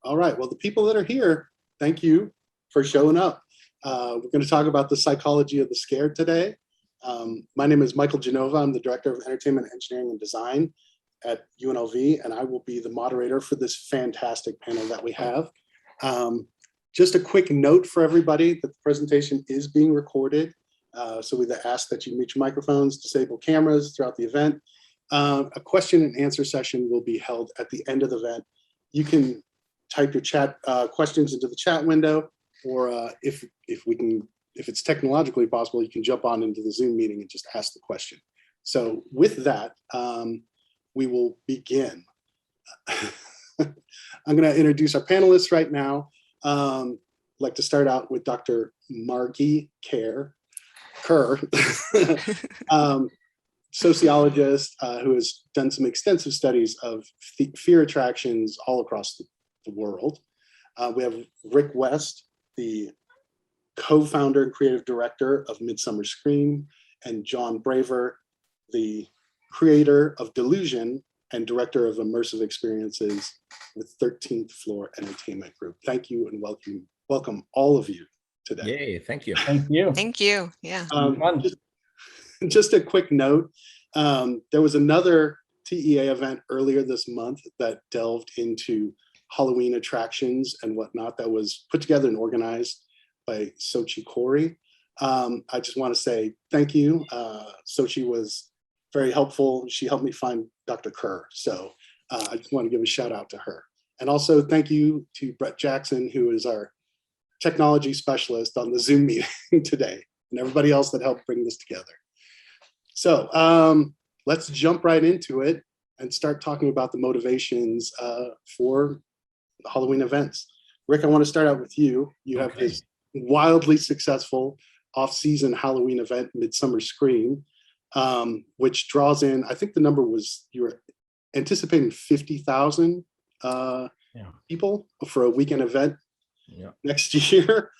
All right. Well, the people that are here, thank you for showing up. We're going to talk about the psychology of the scared today. My name is Michael Genova. I'm the Director of Entertainment Engineering and Design at UNLV, and I will be the moderator for this fantastic panel that we have. Just a quick note for everybody that the presentation is being recorded. So we ask that you mute your microphones, disable cameras throughout the event. A question and answer session will be held at the end of the event. You can type your chat questions into the chat window, or if it's technologically possible, you can jump on into the Zoom meeting and just ask the question. So with that, we will begin. I'm going to introduce our panelists right now. I'd like to start out with Dr. Margee Kerr, sociologist who has done some extensive studies of fear attractions all across the world. We have Rick West, the co-founder and creative director of Midsummer, and John Braver, the creator of Delusion and director of immersive experiences with 13th Floor Entertainment Group. Thank you and welcome all of you today. Yay, thank you. Thank you. Thank you. Yeah. Just a quick note, there was another TEA event earlier this month that delved into Halloween attractions and whatnot that was put together and organized by Sochi Corey. I just want to say thank you. Sochi was very helpful. She helped me find Dr. Kerr. So I just want to give a shout out to her. And also thank you to Brett Jackson, who is our technology specialist on the Zoom meeting today, and everybody else that helped bring this together. So let's jump right into it and start talking about the motivations for Halloween events. Rick, I want to start out with you. You have this wildly successful off-season Halloween event, Midsummer, which draws in, I think the number was, you were anticipating 50,000 people for a weekend event next year.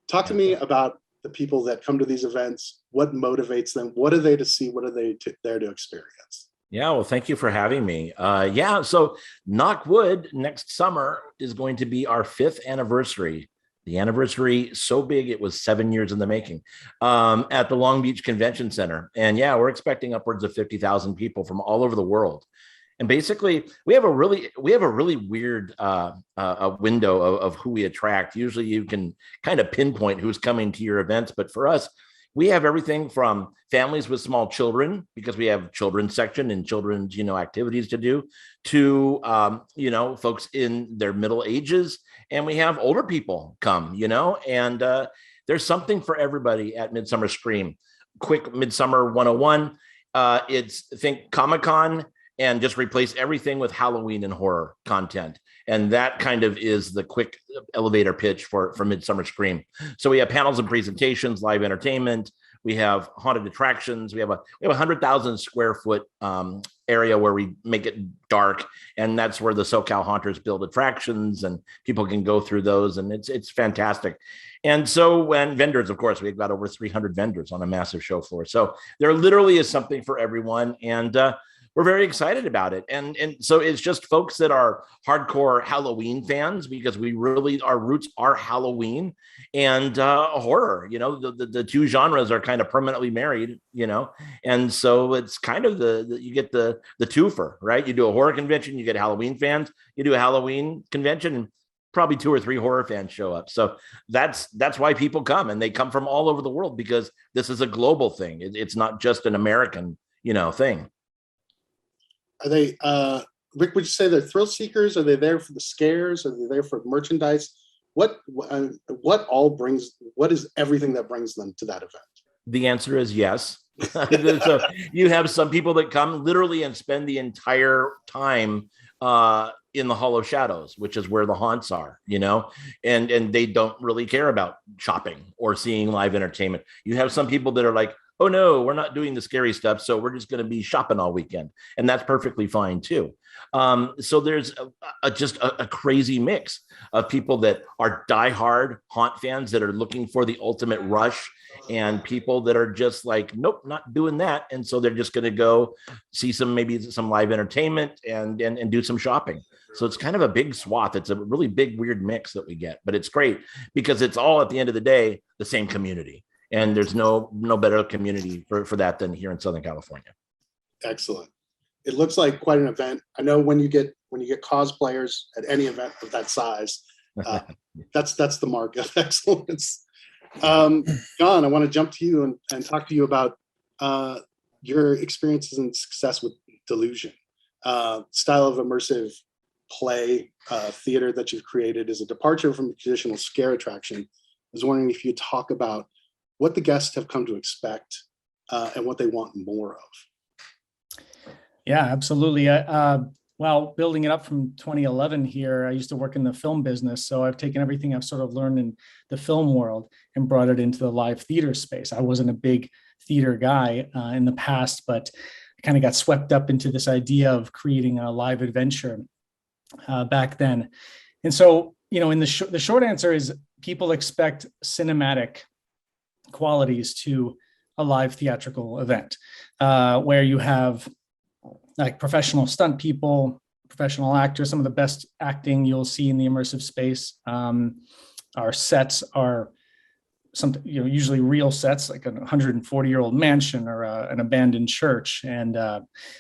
Talk to me about the people that come to these events. What motivates them? What are they to see? What are they there to experience? Yeah, well, thank you for having me. So knock wood, next summer is going to be our 5th anniversary. The anniversary so big, it was 7 years in the making, at the Long Beach Convention Center. And yeah, we're expecting upwards of 50,000 people from all over the world. And basically, we have a really weird window of who we attract. Usually you can kind of pinpoint who's coming to your events. But for us, we have everything from families with small children, because we have children's section and children's, activities to do, to, folks in their middle ages. And we have older people come, and there's something for everybody at Midsummer Scream. Quick Midsummer 101. Think Comic-Con, and just replace everything with Halloween and horror content. And that kind of is the quick elevator pitch for Midsummer Scream. So we have panels and presentations, live entertainment. We have haunted attractions. We have a 100,000 square foot area where we make it dark. And that's where the SoCal Haunters build attractions, and people can go through those. And it's fantastic. And so when vendors, of course, we've got over 300 vendors on a massive show floor. So there literally is something for everyone. And we're very excited about it. And so it's just folks that are hardcore Halloween fans, because our roots are Halloween and horror. The two genres are kind of permanently married, and so it's kind of you get the twofer, right? You do a horror convention, you get Halloween fans, you do a Halloween convention, and probably 2 or 3 horror fans show up. So that's why people come, and they come from all over the world, because this is a global thing. It's not just an American, thing. Are they, Rick, would you say they're thrill seekers? Are they there for the scares? Are they there for merchandise? What is everything that brings them to that event? The answer is yes. So you have some people that come literally and spend the entire time in the Hollow Shadows, which is where the haunts are, and they don't really care about shopping or seeing live entertainment. You have some people that are like, oh no, we're not doing the scary stuff, so we're just going to be shopping all weekend. And that's perfectly fine too. So there's just a crazy mix of people that are diehard haunt fans that are looking for the ultimate rush, and people that are just like, nope, not doing that. And so they're just going to go see maybe some live entertainment and do some shopping. So it's kind of a big swath. It's a really big, weird mix that we get, but it's great because it's all at the end of the day, the same community. And there's no better community for that than here in Southern California. Excellent. It looks like quite an event. I know when you get cosplayers at any event of that size, that's the mark of excellence. John, I want to jump to you and talk to you about your experiences and success with Delusion. Style of immersive play theater that you've created is a departure from the traditional scare attraction. I was wondering if you'd talk about what the guests have come to expect and what they want more of. Yeah, absolutely. Well, building it up from 2011 here, I used to work in the film business. So I've taken everything I've sort of learned in the film world and brought it into the live theater space. I wasn't a big theater guy in the past, but I kind of got swept up into this idea of creating a live adventure back then. And so, in the short answer is people expect cinematic qualities to a live theatrical event where you have like professional stunt people, professional actors, some of the best acting you'll see in the immersive space. Our sets are usually real sets, like a 140-year-old mansion or an abandoned church. And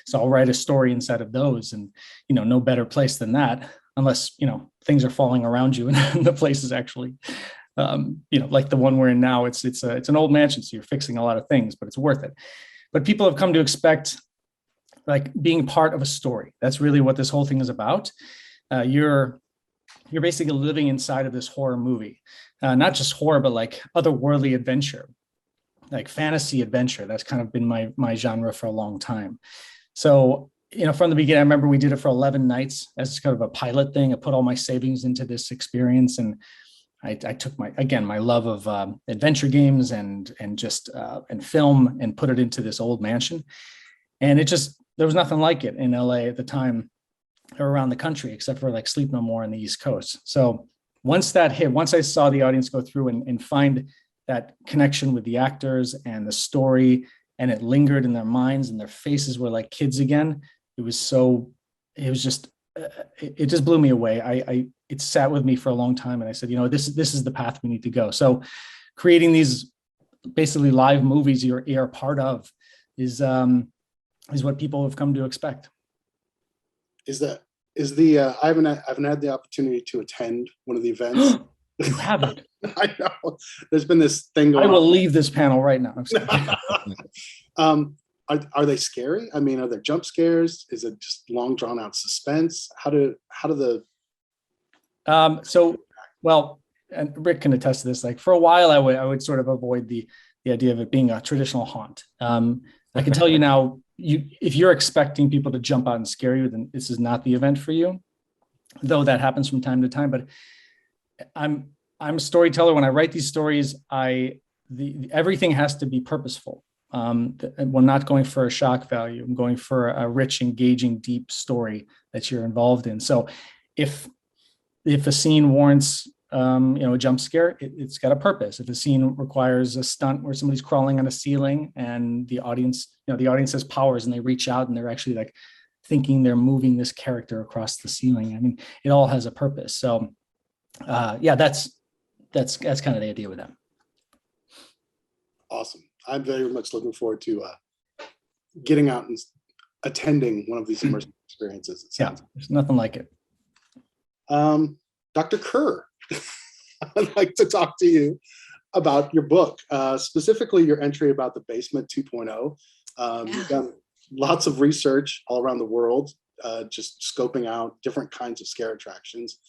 so I'll write a story inside of those, and no better place than that, unless things are falling around you and the place is actually like the one we're in now. It's an old mansion, so you're fixing a lot of things, but it's worth it. But people have come to expect like being part of a story. That's really what this whole thing is about. You're basically living inside of this horror movie, not just horror, but like otherworldly adventure, like fantasy adventure. That's kind of been my genre for a long time. So, from the beginning, I remember we did it for 11 nights as kind of a pilot thing. I put all my savings into this experience, and I took my love of adventure games and film and put it into this old mansion. And there was nothing like it in LA at the time or around the country, except for like Sleep No More on the East Coast. So once that hit, once I saw the audience go through and find that connection with the actors and the story, and it lingered in their minds and their faces were like kids again, it just blew me away. It sat with me for a long time, and I said, this is the path we need to go. So creating these basically live movies you're part of is what people have come to expect. I haven't had the opportunity to attend one of the events. You haven't? I know. There's been this thing going on. I will leave this panel right now. Are they scary? I mean, are there jump scares? Is it just long drawn out suspense? How do the well, and Rick can attest to this. Like for a while, I would sort of avoid the idea of it being a traditional haunt. I can tell you now, if you're expecting people to jump out and scare you, then this is not the event for you, though that happens from time to time. But I'm a storyteller. When I write these stories, everything has to be purposeful. We're not going for a shock value. I'm going for a rich, engaging, deep story that you're involved in. So if a scene warrants a jump scare, it's got a purpose. If a scene requires a stunt where somebody's crawling on a ceiling and the audience has powers and they reach out and they're actually like thinking they're moving this character across the ceiling. I mean, it all has a purpose. So that's kind of the idea with them. Awesome. I'm very much looking forward to getting out and attending one of these immersive experiences. Yeah, there's nothing like it. Dr. Kerr, I'd like to talk to you about your book, specifically your entry about the basement 2.0. You've done lots of research all around the world, just scoping out different kinds of scare attractions.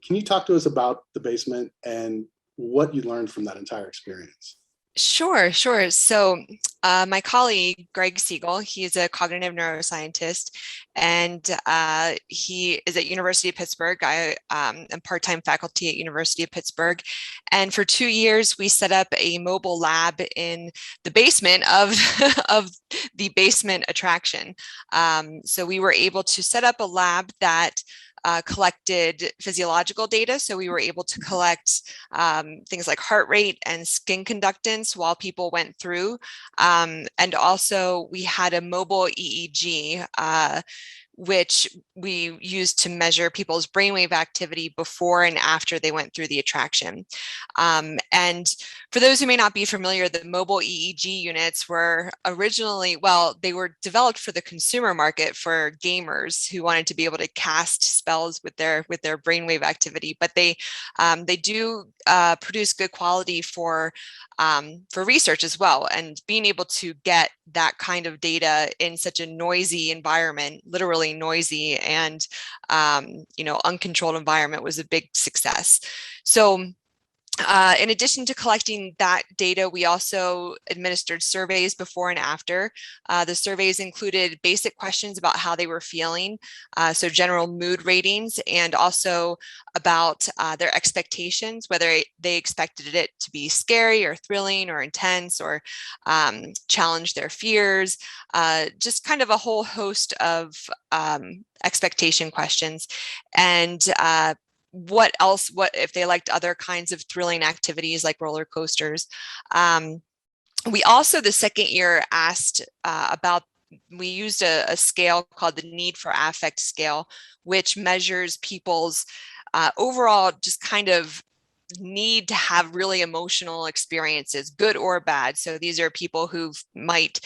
Can you talk to us about the basement and what you learned from that entire experience? Sure. So my colleague, Greg Siegel, he's a cognitive neuroscientist, and he is at University of Pittsburgh. I am part-time faculty at University of Pittsburgh. And for 2 years, we set up a mobile lab in the basement of, of the basement attraction. So we were able to set up a lab that collected physiological data. So we were able to collect things like heart rate and skin conductance while people went through. And also we had a mobile EEG which we used to measure people's brainwave activity before and after they went through the attraction. And for those who may not be familiar, the mobile EEG units were originally, well, they were developed for the consumer market for gamers who wanted to be able to cast spells with their brainwave activity, but they do produce good quality for research as well. And being able to get that kind of data in such a noisy environment, literally noisy and uncontrolled environment, was a big success. So in addition to collecting that data, we also administered surveys before and after. The surveys included basic questions about how they were feeling, so general mood ratings, and also about their expectations, whether they expected it to be scary or thrilling or intense or challenge their fears, just kind of a whole host of expectation questions. And what if they liked other kinds of thrilling activities like roller coasters. We also, the second year, asked we used a scale called the Need for Affect scale, which measures people's overall just kind of need to have really emotional experiences, good or bad. So these are people who might,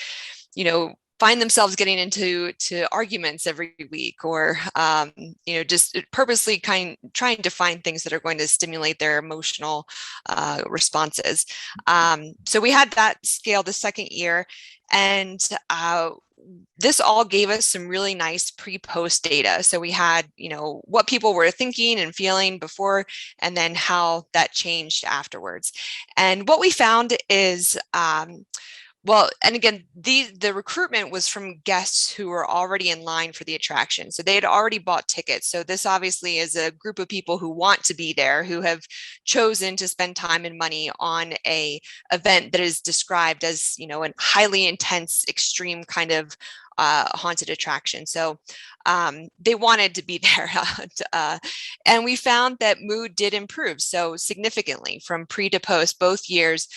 find themselves getting into arguments every week, or just purposely trying to find things that are going to stimulate their emotional responses. So we had that scale the second year, and this all gave us some really nice pre-post data. So we had, what people were thinking and feeling before, and then how that changed afterwards. And what we found is, and again, the recruitment was from guests who were already in line for the attraction. So they had already bought tickets. So this obviously is a group of people who want to be there, who have chosen to spend time and money on a event that is described as, a highly intense, extreme kind of haunted attraction. So they wanted to be there. And we found that mood did improve so significantly from pre to post. Both years,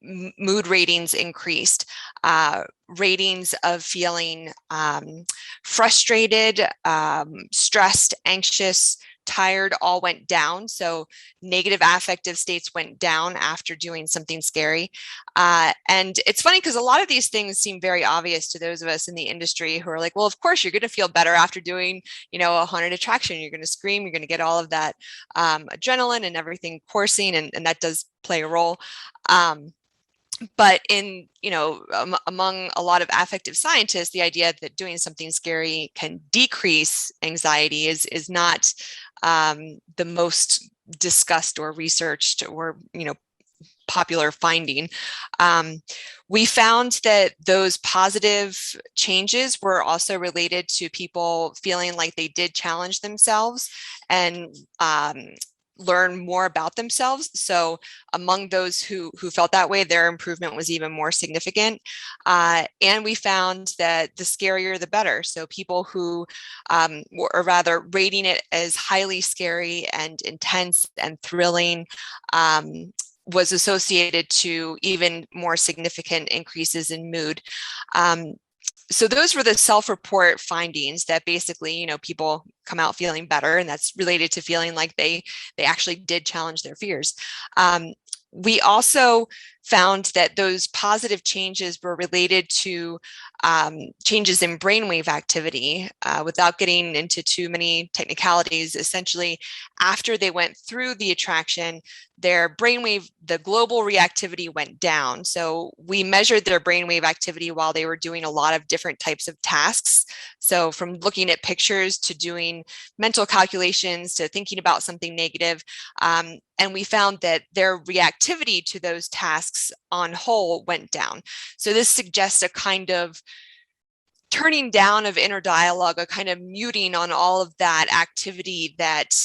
mood ratings increased. Ratings of feeling frustrated, stressed, anxious, tired all went down. So negative affective states went down after doing something scary. And it's funny because a lot of these things seem very obvious to those of us in the industry who are like, well, of course, you're going to feel better after doing, a haunted attraction. You're going to scream, you're going to get all of that adrenaline and everything coursing, and that does play a role. But among a lot of affective scientists, the idea that doing something scary can decrease anxiety is not the most discussed or researched or popular finding. We found that those positive changes were also related to people feeling like they did challenge themselves and learn more about themselves. So among those who felt that way, their improvement was even more significant. And we found that the scarier, the better. So people who, or rather rating it as highly scary and intense and thrilling, was associated to even more significant increases in mood. So those were the self-report findings that basically, people come out feeling better, and that's related to feeling like they actually did challenge their fears. We also found that those positive changes were related to changes in brainwave activity. Without getting into too many technicalities, essentially, after they went through the attraction, their brainwave, the global reactivity went down. So we measured their brainwave activity while they were doing a lot of different types of tasks. So from looking at pictures to doing mental calculations to thinking about something negative. And we found that their reactivity to those tasks on whole went down. So this suggests a kind of turning down of inner dialogue, a kind of muting on all of that activity that,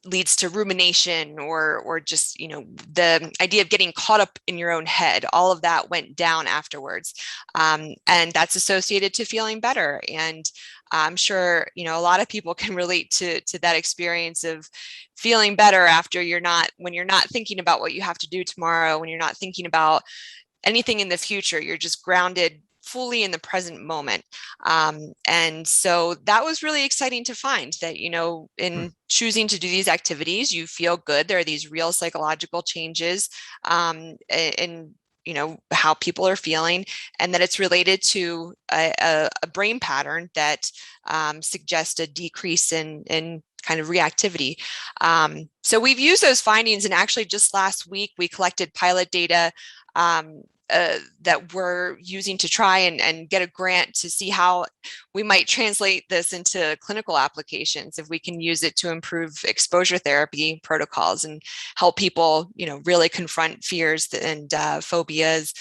leads to rumination or just, the idea of getting caught up in your own head. All of that went down afterwards. And that's associated to feeling better. And I'm sure, a lot of people can relate to that experience of feeling better after when you're not thinking about what you have to do tomorrow, when you're not thinking about anything in the future, you're just grounded fully in the present moment. And so that was really exciting to find that, in choosing to do these activities, you feel good. There are these real psychological changes in how people are feeling, and that it's related to a brain pattern that suggests a decrease in kind of reactivity. So we've used those findings, and actually just last week we collected pilot data that we're using to try and get a grant to see how we might translate this into clinical applications, if we can use it to improve exposure therapy protocols and help people, really confront fears and phobias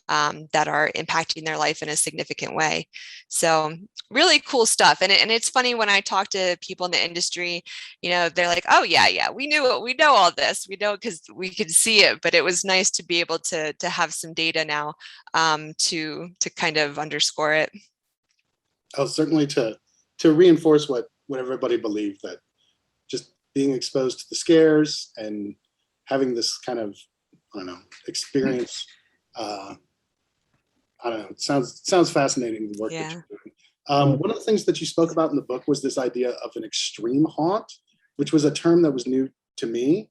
that are impacting their life in a significant way. So really cool stuff. And it's funny when I talk to people in the industry, they're like, oh yeah, we know all this, we know, because we could see it, but it was nice to be able to have some data now to kind of underscore it. Oh, certainly to reinforce what everybody believed, that just being exposed to the scares and having this kind of, experience. It sounds fascinating, the work that you're doing. One of the things that you spoke about in the book was this idea of an extreme haunt, which was a term that was new to me,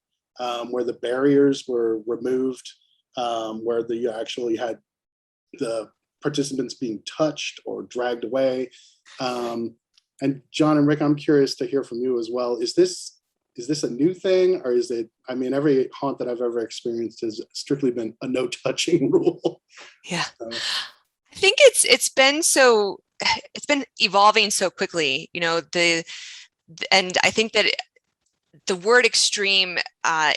where the barriers were removed, where you actually had the participants being touched or dragged away. And John and Rick, I'm curious to hear from you as well. Is this a new thing, or is it, every haunt that I've ever experienced has strictly been a no touching rule? Yeah. I think it's been evolving so quickly, and I think that the word extreme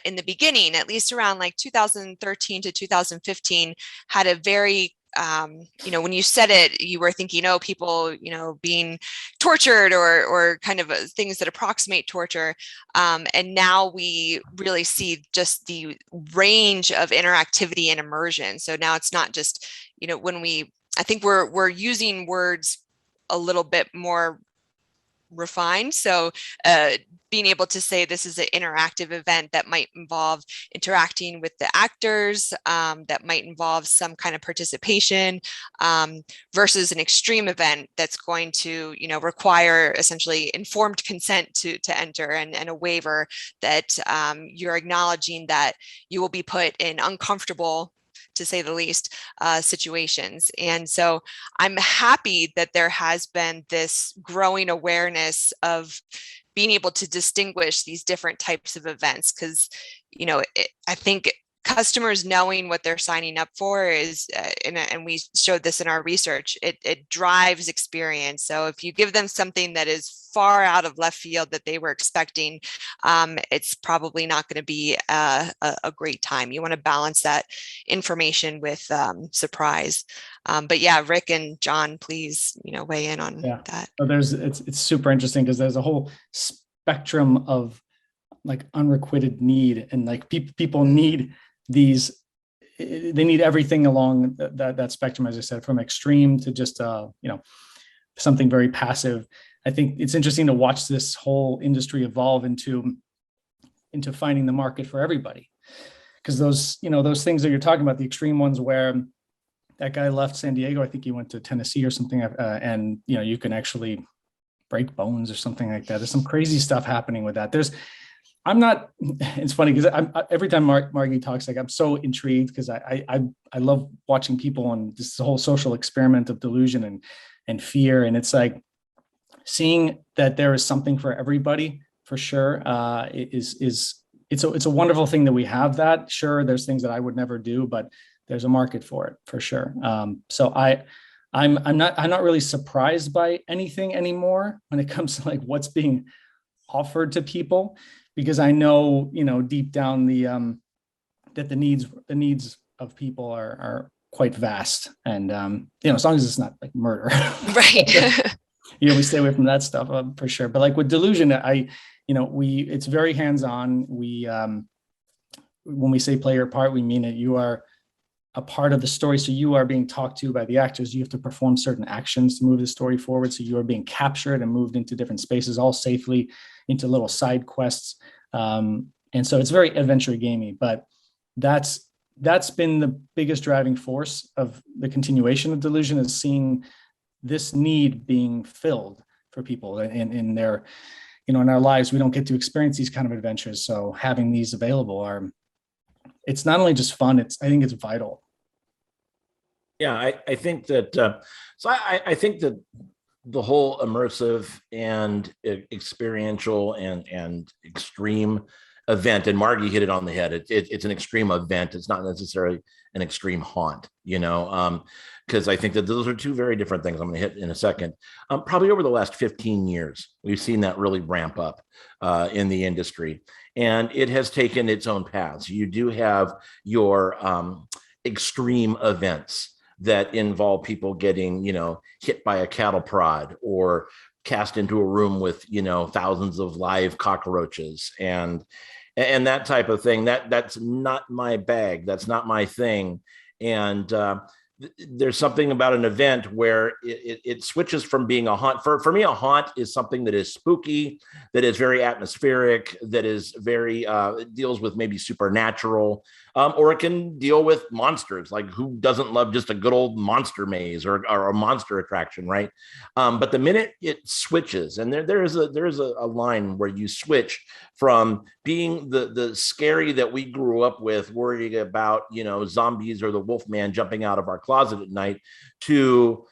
in the beginning, at least around like 2013 to 2015, had a very when you said it, you were thinking, people, being tortured or kind of things that approximate torture. And now we really see just the range of interactivity and immersion. So now it's not just, I think we're using words a little bit more refined. So being able to say this is an interactive event that might involve interacting with the actors, that might involve some kind of participation, versus an extreme event that's going to, require essentially informed consent to enter, and a waiver that you're acknowledging that you will be put in uncomfortable, to say the least, situations. And so I'm happy that there has been this growing awareness of being able to distinguish these different types of events, because, I think customers knowing what they're signing up for is, and we showed this in our research, it drives experience. So if you give them something that is far out of left field that they were expecting, it's probably not going to be a great time. You want to balance that information with surprise. But yeah, Rick and John, please, weigh in on that. So it's super interesting, because there's a whole spectrum of like unrequited need, and like people need these, they need everything along that spectrum, as I said, from extreme to just something very passive. I think it's interesting to watch this whole industry evolve into finding the market for everybody, because those things that you're talking about, the extreme ones where that guy left San Diego, I think he went to Tennessee or something, and you can actually break bones or something like that. There's some crazy stuff happening with that. It's funny because every time Margee talks, like, I'm so intrigued, because I love watching people on this whole social experiment of delusion and fear. And it's like seeing that there is something for everybody, for sure. It's a wonderful thing that we have that. Sure, there's things that I would never do, but there's a market for it, for sure. So I'm not really surprised by anything anymore when it comes to like what's being offered to people, because I know, deep down that the needs of people are quite vast, and as long as it's not like murder, right? We stay away from that stuff, for sure. But like with delusion, it's very hands-on. When we say play your part, we mean it. You are a part of the story. So you are being talked to by the actors. You have to perform certain actions to move the story forward. So you are being captured and moved into different spaces, all safely, into little side quests. And so it's very adventure gamey, but that's that's been the biggest driving force of the continuation of Delusion, is seeing this need being filled for people in their, in our lives. We don't get to experience these kind of adventures. So having these available it's not only just fun, I think it's vital. Yeah, I think that, I think that the whole immersive and experiential and extreme event, and Margee hit it on the head. It's an extreme event. It's not necessarily an extreme haunt, because I think that those are two very different things I'm going to hit in a second. Probably over the last 15 years, we've seen that really ramp up in the industry, and it has taken its own paths. You do have your extreme events that involve people getting, hit by a cattle prod or cast into a room with, thousands of live cockroaches and that type of thing. That's not my bag. That's not my thing. And there's something about an event where it switches from being a haunt. For me, a haunt is something that is spooky, that is very atmospheric, that is very deals with maybe supernatural, or it can deal with monsters. Like, who doesn't love just a good old monster maze or a monster attraction, right? But the minute it switches, and there is a line where you switch from being the scary that we grew up with, worrying about zombies or the Wolfman jumping out of our closet at night, to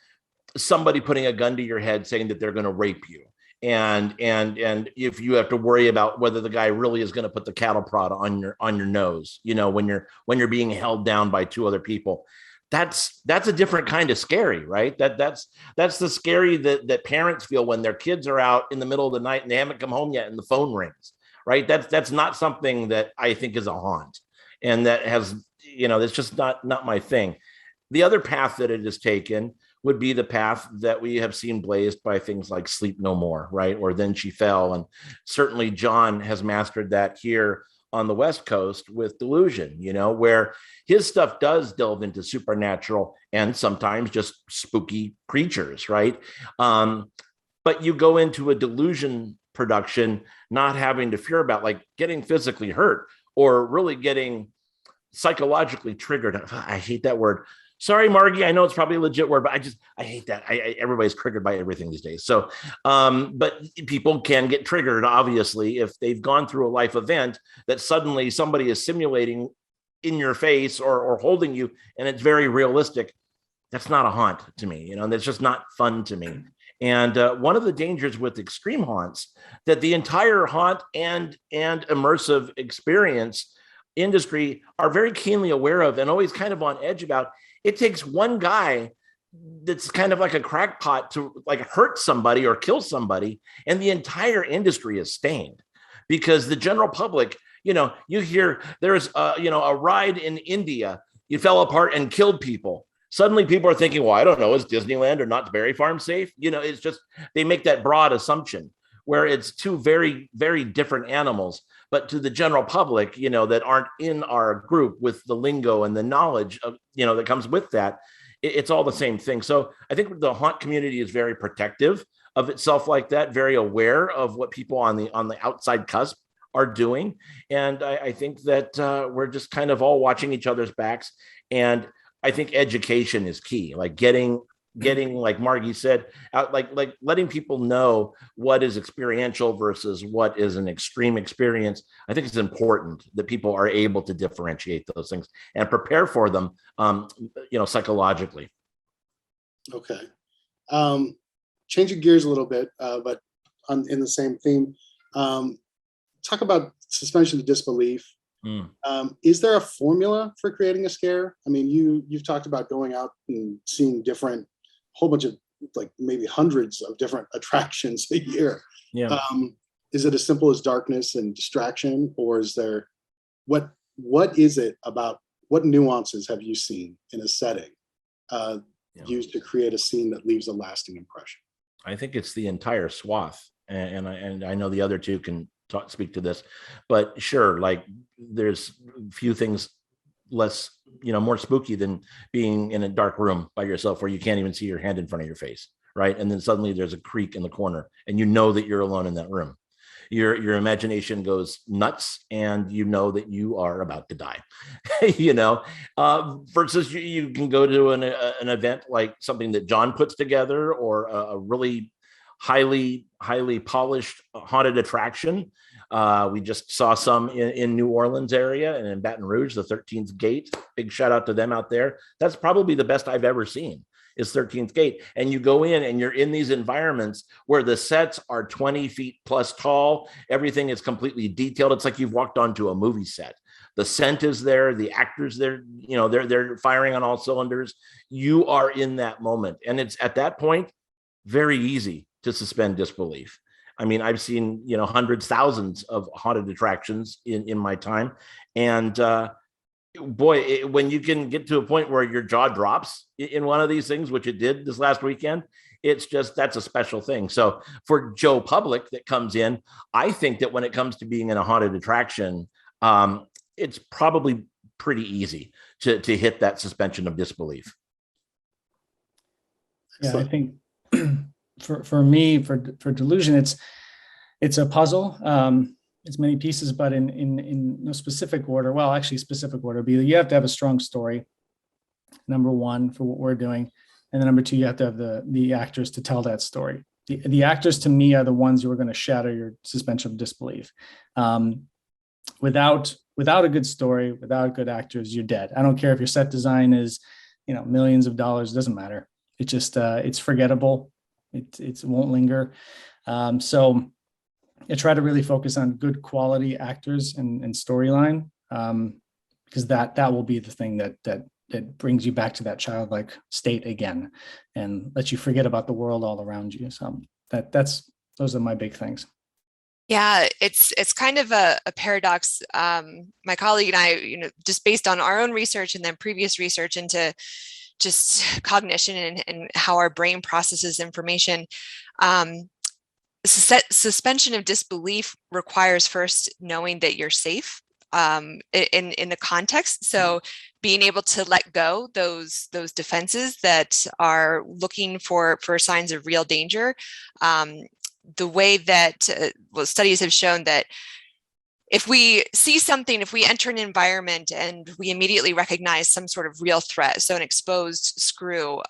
somebody putting a gun to your head saying that they're going to rape you. And if you have to worry about whether the guy really is going to put the cattle prod on your nose, when you're being held down by two other people, that's a different kind of scary, right? That's the scary that parents feel when their kids are out in the middle of the night and they haven't come home yet and the phone rings, right? That's not something that I think is a haunt, and that has, that's just not my thing. The other path that it has taken would be the path that we have seen blazed by things like Sleep No More, right? Or Then She Fell. And certainly John has mastered that here on the West Coast with Delusion, where his stuff does delve into supernatural and sometimes just spooky creatures, right? But you go into a Delusion production not having to fear about like getting physically hurt or really getting psychologically triggered. I hate that word. Sorry, Margee, I know it's probably a legit word, but I hate that. Everybody's triggered by everything these days. So, but people can get triggered, obviously, if they've gone through a life event that suddenly somebody is simulating in your face or holding you, and it's very realistic. That's not a haunt to me, and that's just not fun to me. And one of the dangers with extreme haunts, that the entire haunt and immersive experience industry are very keenly aware of and always kind of on edge about. It takes one guy that's kind of like a crackpot to like hurt somebody or kill somebody, and the entire industry is stained, because the general public, you hear there's a ride in India, you fell apart and killed people. Suddenly people are thinking, well, I don't know, is Disneyland or Knott's Berry Farm safe? It's just, they make that broad assumption where it's two very, very different animals. But to the general public, that aren't in our group with the lingo and the knowledge of, that comes with that, it's all the same thing. So I think the haunt community is very protective of itself like that, very aware of what people on the outside cusp are doing. And I think that we're just kind of all watching each other's backs. And I think education is key, like getting, like Margee said, out, like letting people know what is experiential versus what is an extreme experience. I think it's important that people are able to differentiate those things and prepare for them, psychologically. Okay. Changing gears a little bit, but in the same theme, talk about suspension of disbelief. Is there a formula for creating a scare? I mean, you've talked about going out and seeing whole bunch of, like, maybe hundreds of different attractions a year. Yeah. Is it as simple as darkness and distraction, or is there, what is it about, what nuances have you seen in a setting used to create a scene that leaves a lasting impression? I think it's the entire swath, and I know the other two can speak to this, but sure, like there's few things less, more spooky than being in a dark room by yourself where you can't even see your hand in front of your face, right? And then suddenly there's a creak in the corner and that you're alone in that room. your imagination goes nuts, and you know that you are about to die. You know, versus you can go to an event like something that John puts together, or a really highly polished haunted attraction. We just saw some in New Orleans area and in Baton Rouge, the 13th Gate. Big shout out to them out there. That's probably the best I've ever seen, is 13th Gate. And you go in and you're in these environments where the sets are 20 feet plus tall. Everything is completely detailed. It's like you've walked onto a movie set. The scent is there, the actors there, you know, they're firing on all cylinders. You are in that moment. And it's at that point very easy to suspend disbelief. I mean, I've seen, you know, hundreds, thousands of haunted attractions in my time. And boy, when you can get to a point where your jaw drops in one of these things, which it did this last weekend, it's just, that's a special thing. So for Joe Public that comes in, I think that when it comes to being in a haunted attraction, it's probably pretty easy to hit that suspension of disbelief. Yeah, I think for me, for Delusion, it's a puzzle. It's many pieces, but in no specific order. Well, actually, specific order. You have to have a strong story, number one, for what we're doing, and then number two, you have to have the actors to tell that story. The actors, to me, are the ones who are going to shatter your suspension of disbelief. Without a good story, without good actors, you're dead. I don't care if your set design is, you know, millions of dollars. It doesn't matter. It just it's forgettable. It won't linger. So I try to really focus on good quality actors and storyline, because that will be the thing that brings you back to that childlike state again, and lets you forget about the world all around you. So those are my big things. Yeah, it's kind of a paradox. My colleague and I, you know, just based on our own research and then previous research into just cognition and how our brain processes information, suspension of disbelief requires first knowing that you're safe in the context. So being able to let go those defenses that are looking for signs of real danger. The way that studies have shown that if we see something, if we enter an environment and we immediately recognize some sort of real threat, so an exposed screw,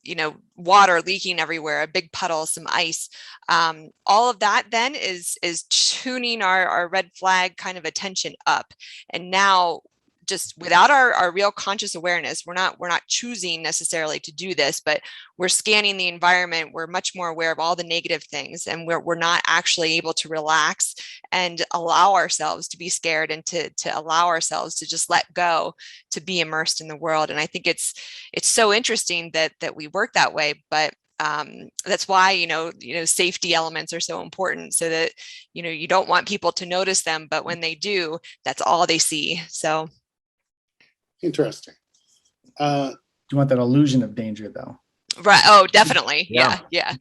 you know, water leaking everywhere, a big puddle, some ice, all of that then is tuning our red flag kind of attention up. And now, just without our real conscious awareness, we're not choosing necessarily to do this, but we're scanning the environment. We're much more aware of all the negative things, and we're not actually able to relax and allow ourselves to be scared and to allow ourselves to just let go, to be immersed in the world. And I think it's so interesting that we work that way, but that's why, you know, safety elements are so important, so that, you know, you don't want people to notice them, but when they do, that's all they see. So interesting. You want that illusion of danger, though. Right. Oh, definitely. Yeah. Yeah.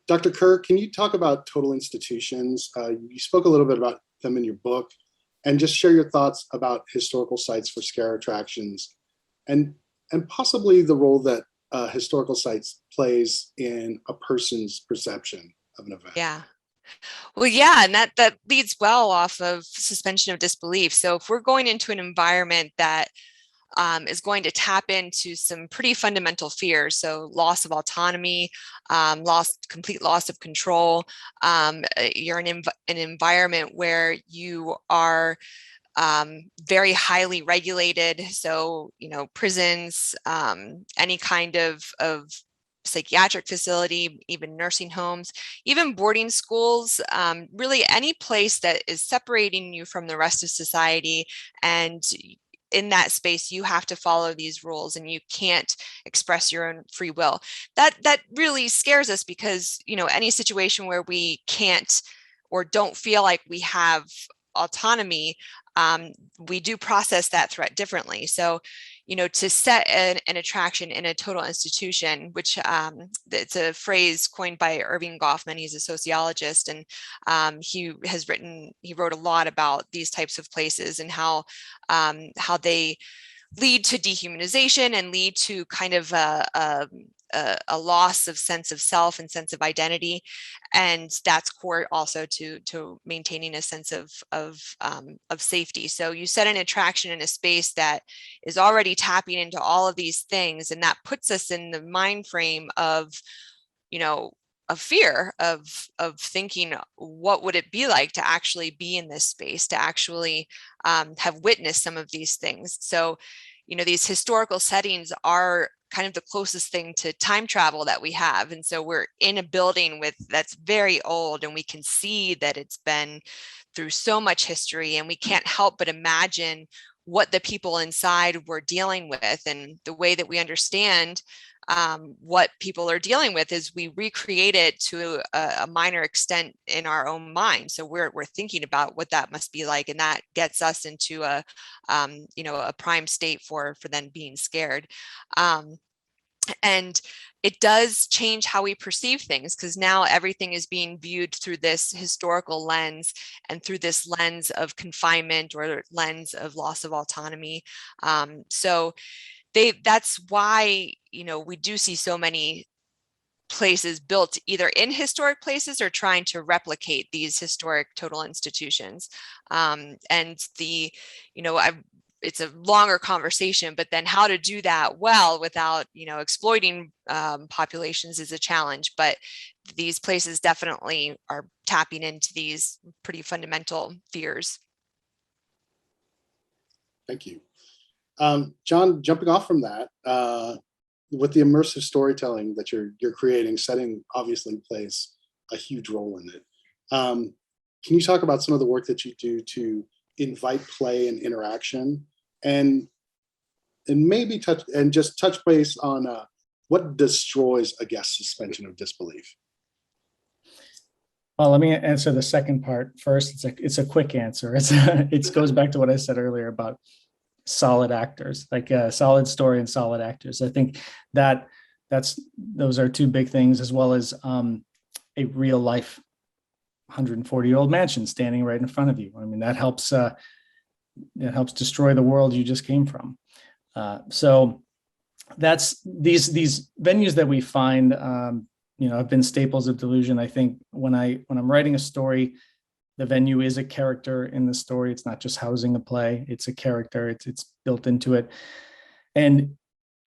Dr. Kerr, can you talk about total institutions? You spoke a little bit about them in your book, and just share your thoughts about historical sites for scare attractions, and possibly the role that historical sites plays in a person's perception of an event. Yeah. Well, yeah, and that leads well off of suspension of disbelief. So if we're going into an environment that is going to tap into some pretty fundamental fears, so loss of autonomy, complete loss of control, you're in an environment where you are very highly regulated. So, you know, prisons, any kind of psychiatric facility, even nursing homes, even boarding schools, really any place that is separating you from the rest of society. And in that space, you have to follow these rules, and you can't express your own free will. That really scares us, because, you know, any situation where we can't or don't feel like we have autonomy, we do process that threat differently. So, you know, to set an attraction in a total institution, which it's a phrase coined by Irving Goffman. He's a sociologist, and he wrote a lot about these types of places and how they lead to dehumanization and lead to kind of a a loss of sense of self and sense of identity, and that's core also to maintaining a sense of safety. So you set an attraction in a space that is already tapping into all of these things, and that puts us in the mind frame of, of fear, of thinking, what would it be like to actually be in this space, to actually have witnessed some of these things. So, these historical settings are kind of the closest thing to time travel that we have. And so we're in a building that's very old, and we can see that it's been through so much history, and we can't help but imagine what the people inside were dealing with. And the way that we understand what people are dealing with is we recreate it to a minor extent in our own mind. So we're thinking about what that must be like, and that gets us into a prime state for then being scared. And it does change how we perceive things, because now everything is being viewed through this historical lens and through this lens of confinement or lens of loss of autonomy. So that's why, we do see so many places built either in historic places or trying to replicate these historic total institutions. And it's a longer conversation, but then how to do that well without, exploiting populations is a challenge. But these places definitely are tapping into these pretty fundamental fears. Thank you. John, jumping off from that, with the immersive storytelling that you're creating, setting obviously plays a huge role in it. Can you talk about some of the work that you do to invite play and interaction, and maybe touch base on what destroys a guest's suspension of disbelief? Well, let me answer the second part first. It's a quick answer. It goes back to what I said earlier about solid actors, like a solid story and solid actors. I think those are two big things, as well as a real life 140-year-old mansion standing right in front of you. I mean, that helps destroy the world you just came from. So that's these venues that we find, have been staples of Delusion. I think when I'm writing a story, the venue is a character in the story. It's not just housing a play. It's a character. It's built into it. And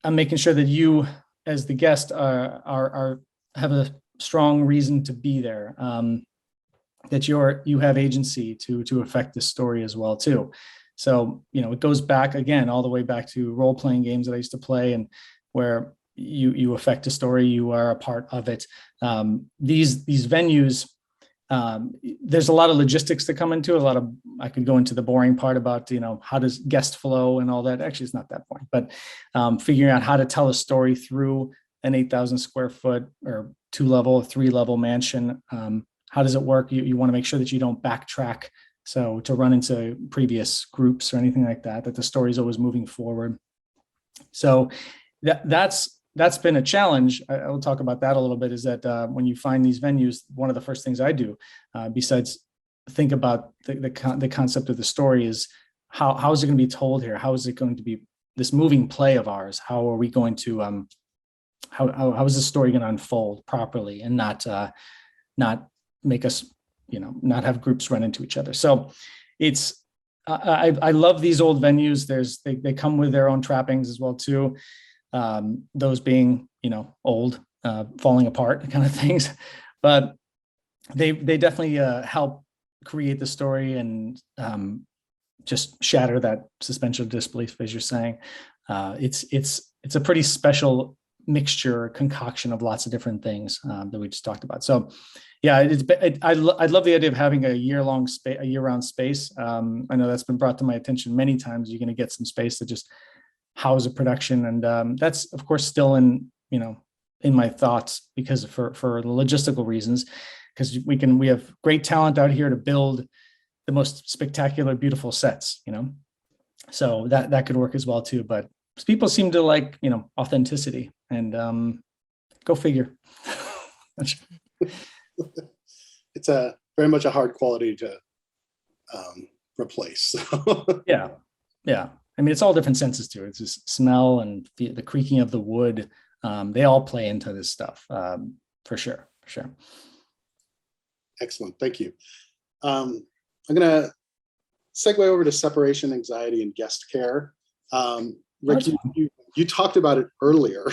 I'm making sure that you, as the guest, have a strong reason to be there. That you have agency to affect the story as well too. So, it goes back again, all the way back to role-playing games that I used to play, and where you affect a story, you are a part of it. These venues, there's a lot of logistics that come into it. I could go into the boring part about, how does guest flow and all that. Actually, it's not that boring, but figuring out how to tell a story through an 8,000 square foot or 2-level, 3-level mansion. How does it work? You want to make sure that you don't backtrack. So to run into previous groups or anything like that the story is always moving forward. So that's been a challenge. I will talk about that a little bit, is that when you find these venues, one of the first things I do, besides think about the concept of the story, is how is it going to be told here? How is it going to be this moving play of ours? How are we going to, how is the story going to unfold properly and not make us, not have groups run into each other? So it's, I love these old venues. They come with their own trappings as well too. Those being, old, falling apart kind of things, but they definitely help create the story and just shatter that suspension of disbelief, as you're saying. It's a pretty special mixture, concoction of lots of different things that we just talked about. So yeah, I love the idea of having a year-round space. I know that's been brought to my attention many times. You're going to get some space to just house a production, and that's of course still in my thoughts, because for logistical reasons, because we have great talent out here to build the most spectacular, beautiful sets, so that could work as well too. But people seem to like authenticity, and go figure. It's very much a hard quality to replace. Yeah. I mean, it's all different senses too. It's just smell and the creaking of the wood, They all play into this stuff, for sure. Excellent, thank you. I'm going to segue over to separation anxiety and guest care. Rick, you talked about it earlier.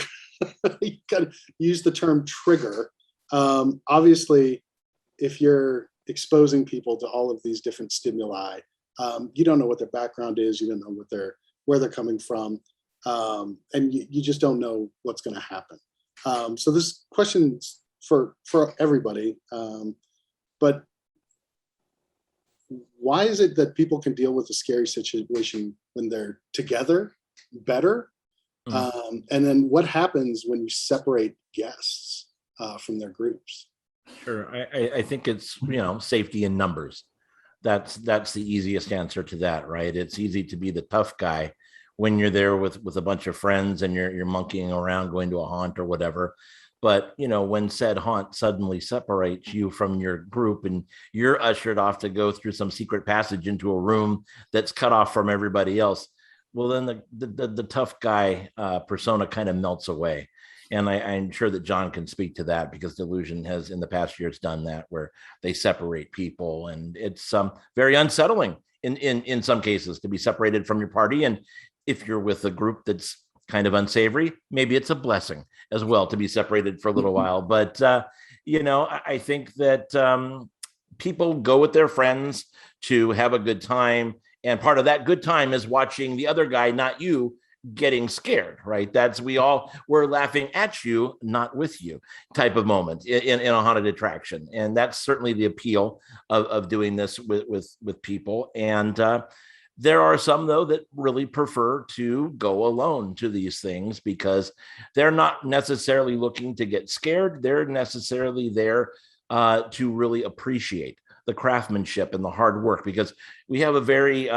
You got to use the term trigger. Obviously, if you're exposing people to all of these different stimuli, you don't know what their background is, you don't know where they're coming from, and you just don't know what's going to happen. So this question's for everybody, but why is it that people can deal with a scary situation when they're together better? And then what happens when you separate guests from their groups? Sure. I think it's, safety in numbers. That's the easiest answer to that, right? It's easy to be the tough guy when you're there with a bunch of friends and you're monkeying around going to a haunt or whatever. But, when said haunt suddenly separates you from your group and you're ushered off to go through some secret passage into a room that's cut off from everybody else, well, then the tough guy persona kind of melts away. And I'm sure that John can speak to that, because Delusion has in the past years done that, where they separate people. And it's very unsettling in some cases to be separated from your party. And if you're with a group that's kind of unsavory, maybe it's a blessing as well to be separated for a little while. But, I think that people go with their friends to have a good time. And part of that good time is watching the other guy, not you, getting scared, right? We're laughing at you, not with you type of moment in a haunted attraction. And that's certainly the appeal of doing this with people. And there are some, though, that really prefer to go alone to these things because they're not necessarily looking to get scared. They're necessarily there to really appreciate the craftsmanship and the hard work, because we have a very,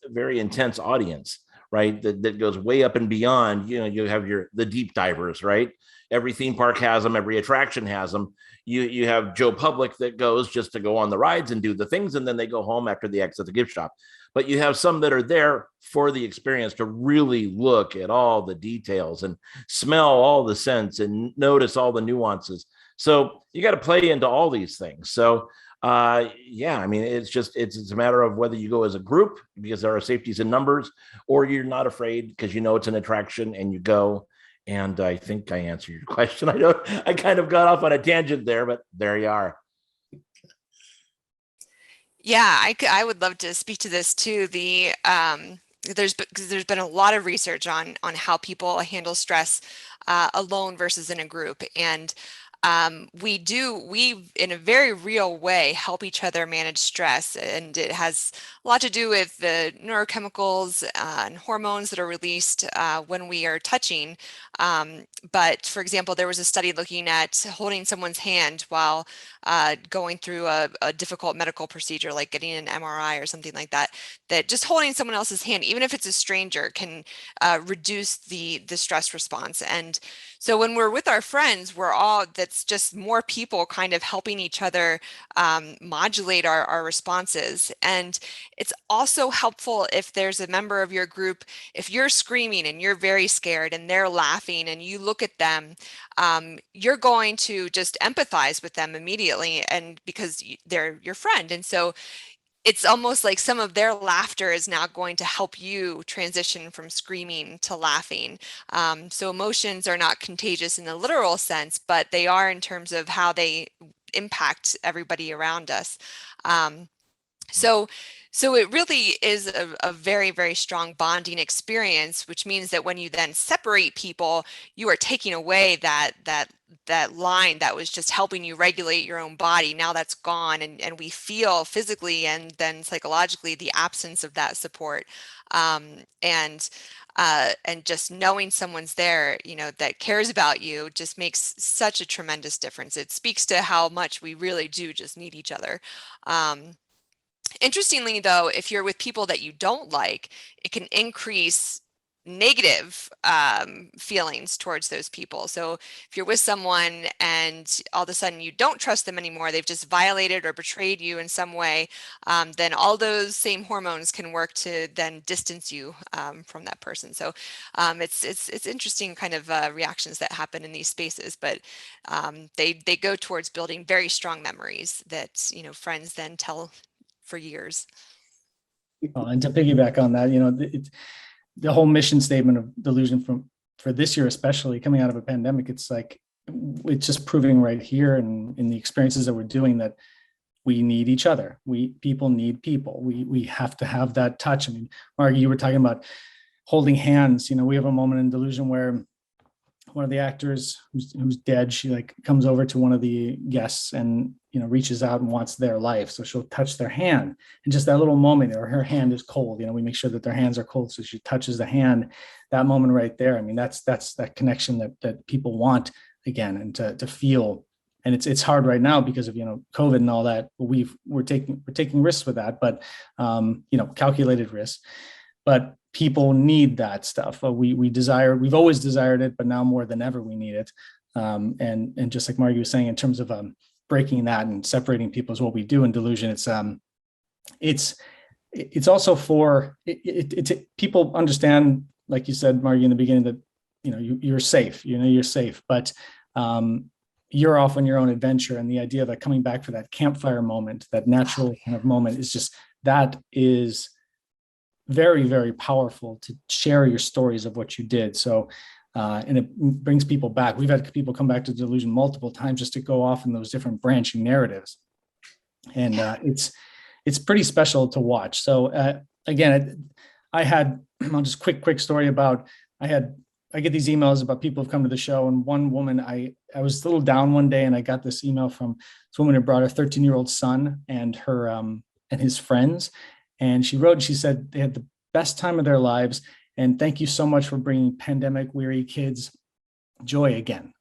very intense audience, right? That goes way up and beyond. You have the deep divers, right? Every theme park has them. Every attraction has them. You have Joe Public that goes just to go on the rides and do the things, and then they go home after the exit the gift shop. But you have some that are there for the experience, to really look at all the details and smell all the scents and notice all the nuances. So you got to play into all these things. So it's a matter of whether you go as a group because there are safeties in numbers, or you're not afraid because it's an attraction and you go. And I think I answered your question. I kind of got off on a tangent there, but there you are. Yeah, I would love to speak to this too. There's been a lot of research on how people handle stress alone versus in a group, and we in a very real way help each other manage stress, and it has a lot to do with the neurochemicals and hormones that are released when we are touching. But for example, there was a study looking at holding someone's hand while going through a difficult medical procedure, like getting an MRI or something like that, that just holding someone else's hand, even if it's a stranger, can reduce the stress response. And so when we're with our friends, that's just more people kind of helping each other modulate our responses. And it's also helpful if there's a member of your group, if you're screaming and you're very scared and they're laughing and you look at them, you're going to just empathize with them immediately, and because they're your friend. And so it's almost like some of their laughter is now going to help you transition from screaming to laughing. So emotions are not contagious in the literal sense, but they are in terms of how they impact everybody around us. So it really is a very, very strong bonding experience, which means that when you then separate people, you are taking away that line that was just helping you regulate your own body. Now that's gone, and we feel physically and then psychologically the absence of that support. And just knowing someone's there, that cares about you, just makes such a tremendous difference. It speaks to how much we really do just need each other. Interestingly, though, if you're with people that you don't like, it can increase negative feelings towards those people. So if you're with someone and all of a sudden you don't trust them anymore, they've just violated or betrayed you in some way, then all those same hormones can work to then distance you from that person. So it's interesting kind of reactions that happen in these spaces, but they go towards building very strong memories that, you know, friends then tell for years. And to piggyback on that, you know, the whole mission statement of Delusion for this year, especially coming out of a pandemic, it's like, it's just proving right here and in the experiences that we're doing that we need each other. People need people. We have to have that touch. I mean, Margee, you were talking about holding hands. You know, we have a moment in Delusion where one of the actors who's dead, she like comes over to one of the guests and, you know, reaches out and wants their life. So she'll touch their hand, and just that little moment, or her hand is cold. You know, we make sure that their hands are cold. So she touches the hand, that moment right there. I mean, that's that connection that people want again, and to feel. And it's hard right now because of, you know, COVID and all that. We're taking risks with that, but you know, calculated risks. But people need that stuff. We've always desired it, but now more than ever we need it. And just like Margee was saying, in terms of breaking that and separating people is what we do in Delusion. It's also for people understand, like you said, Margee, in the beginning, that, you know, you're safe. You know, you're safe, but you're off on your own adventure. And the idea of coming back for that campfire moment, that natural kind of moment, is just, that is very, very powerful to share your stories of what you did. So, and it brings people back. We've had people come back to Delusion multiple times just to go off in those different branching narratives. And it's pretty special to watch. So again, I'll just quick story about, I get these emails about people who've come to the show. And one woman, I was a little down one day, and I got this email from this woman who brought her 13-year-old son and her and his friends. And she wrote, she said they had the best time of their lives. And thank you so much for bringing pandemic weary kids joy again.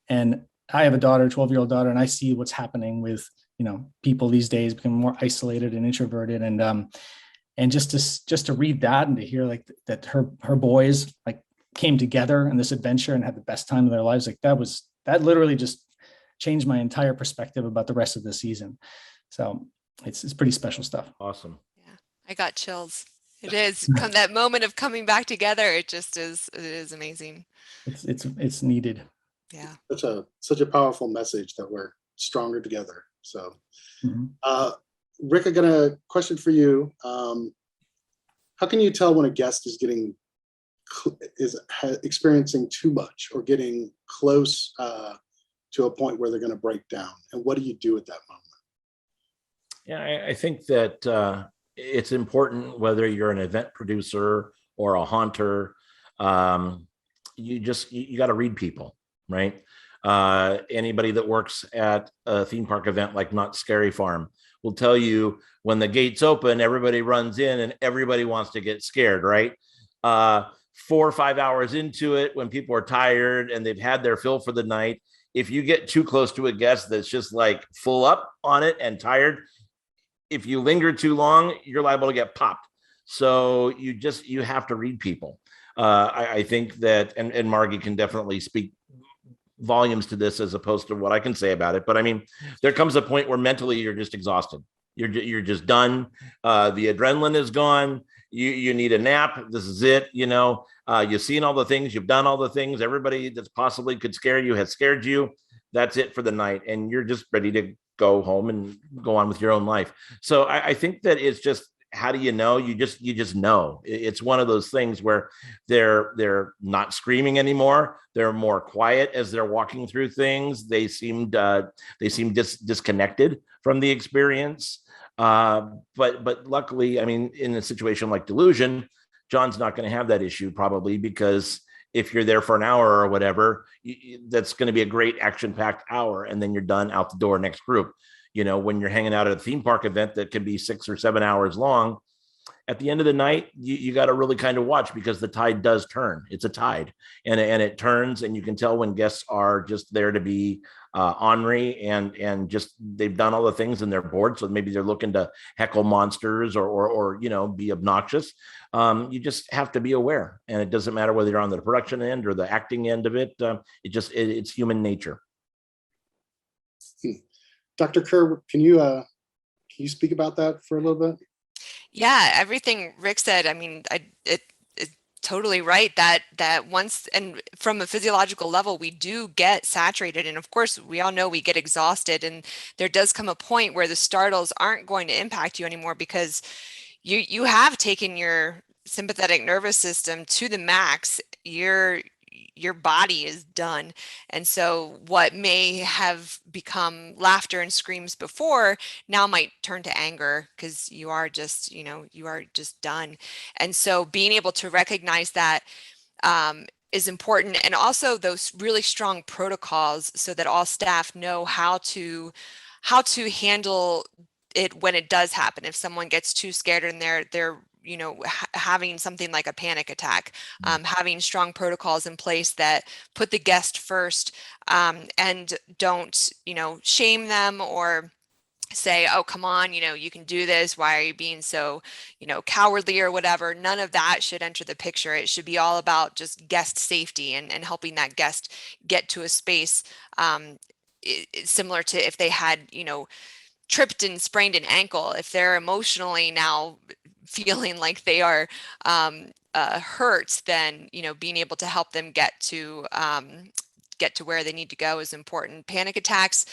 And I have a daughter, 12-year-old daughter, and I see what's happening with, you know, people these days becoming more isolated and introverted. And just to read that and to hear like that her boys like came together in this adventure and had the best time of their lives, like that literally just changed my entire perspective about the rest of the season. So it's pretty special stuff. Awesome. I got chills. It is that moment of coming back together. It is amazing. It's needed. Yeah. Such a powerful message that we're stronger together. So, Rick, I got a question for you. How can you tell when a guest is experiencing too much or getting close to a point where they're going to break down? And what do you do at that moment? Yeah, I think that it's important, whether you're an event producer or a haunter, you got to read people, right? Anybody that works at a theme park event like Not Scary Farm will tell you when the gates open, everybody runs in and everybody wants to get scared, right? 4 or 5 hours into it, when people are tired and they've had their fill for the night, if you get too close to a guest that's just like full up on it and tired, if you linger too long, you're liable to get popped. So you have to read people. I think that, and Margee can definitely speak volumes to this as opposed to what I can say about it. But I mean, there comes a point where mentally you're just exhausted. You're just done. The adrenaline is gone. You need a nap. This is it. You know, you've seen all the things, you've done all the things. Everybody that's possibly could scare you has scared you. That's it for the night. And you're just ready to go home and go on with your own life. So I think that it's just, how do you know? You just know. It's one of those things where they're not screaming anymore. They're more quiet as they're walking through things. They seem disconnected from the experience. But luckily, I mean, in a situation like Delusion, John's not going to have that issue probably, because if you're there for an hour or whatever, that's going to be a great action-packed hour, and then you're done, out the door, next group. You know, when you're hanging out at a theme park event that can be 6 or 7 hours long, at the end of the night, you got to really kind of watch, because the tide does turn. It's a tide, and it turns, and you can tell when guests are just there to be ornery and just they've done all the things and they're bored. So maybe they're looking to heckle monsters or be obnoxious. You just have to be aware, and it doesn't matter whether you're on the production end or the acting end of it. It's human nature. Dr. Kerr, can you speak about that for a little bit? Yeah, everything Rick said, I mean, it's totally right that once, and from a physiological level, we do get saturated. And of course, we all know we get exhausted, and there does come a point where the startles aren't going to impact you anymore, because you have taken your sympathetic nervous system to the max. Your body is done. And so what may have become laughter and screams before now might turn to anger, because you are just done. And so being able to recognize that is important, and also those really strong protocols so that all staff know how to handle it when it does happen. If someone gets too scared and they're having something like a panic attack, having strong protocols in place that put the guest first, and don't, shame them or say, oh, come on, you can do this. Why are you being so, cowardly or whatever? None of that should enter the picture. It should be all about just guest safety and helping that guest get to a space similar to if they had, tripped and sprained an ankle. If they're emotionally now feeling like they are hurt, then being able to help them get to where they need to go is important. Panic attacks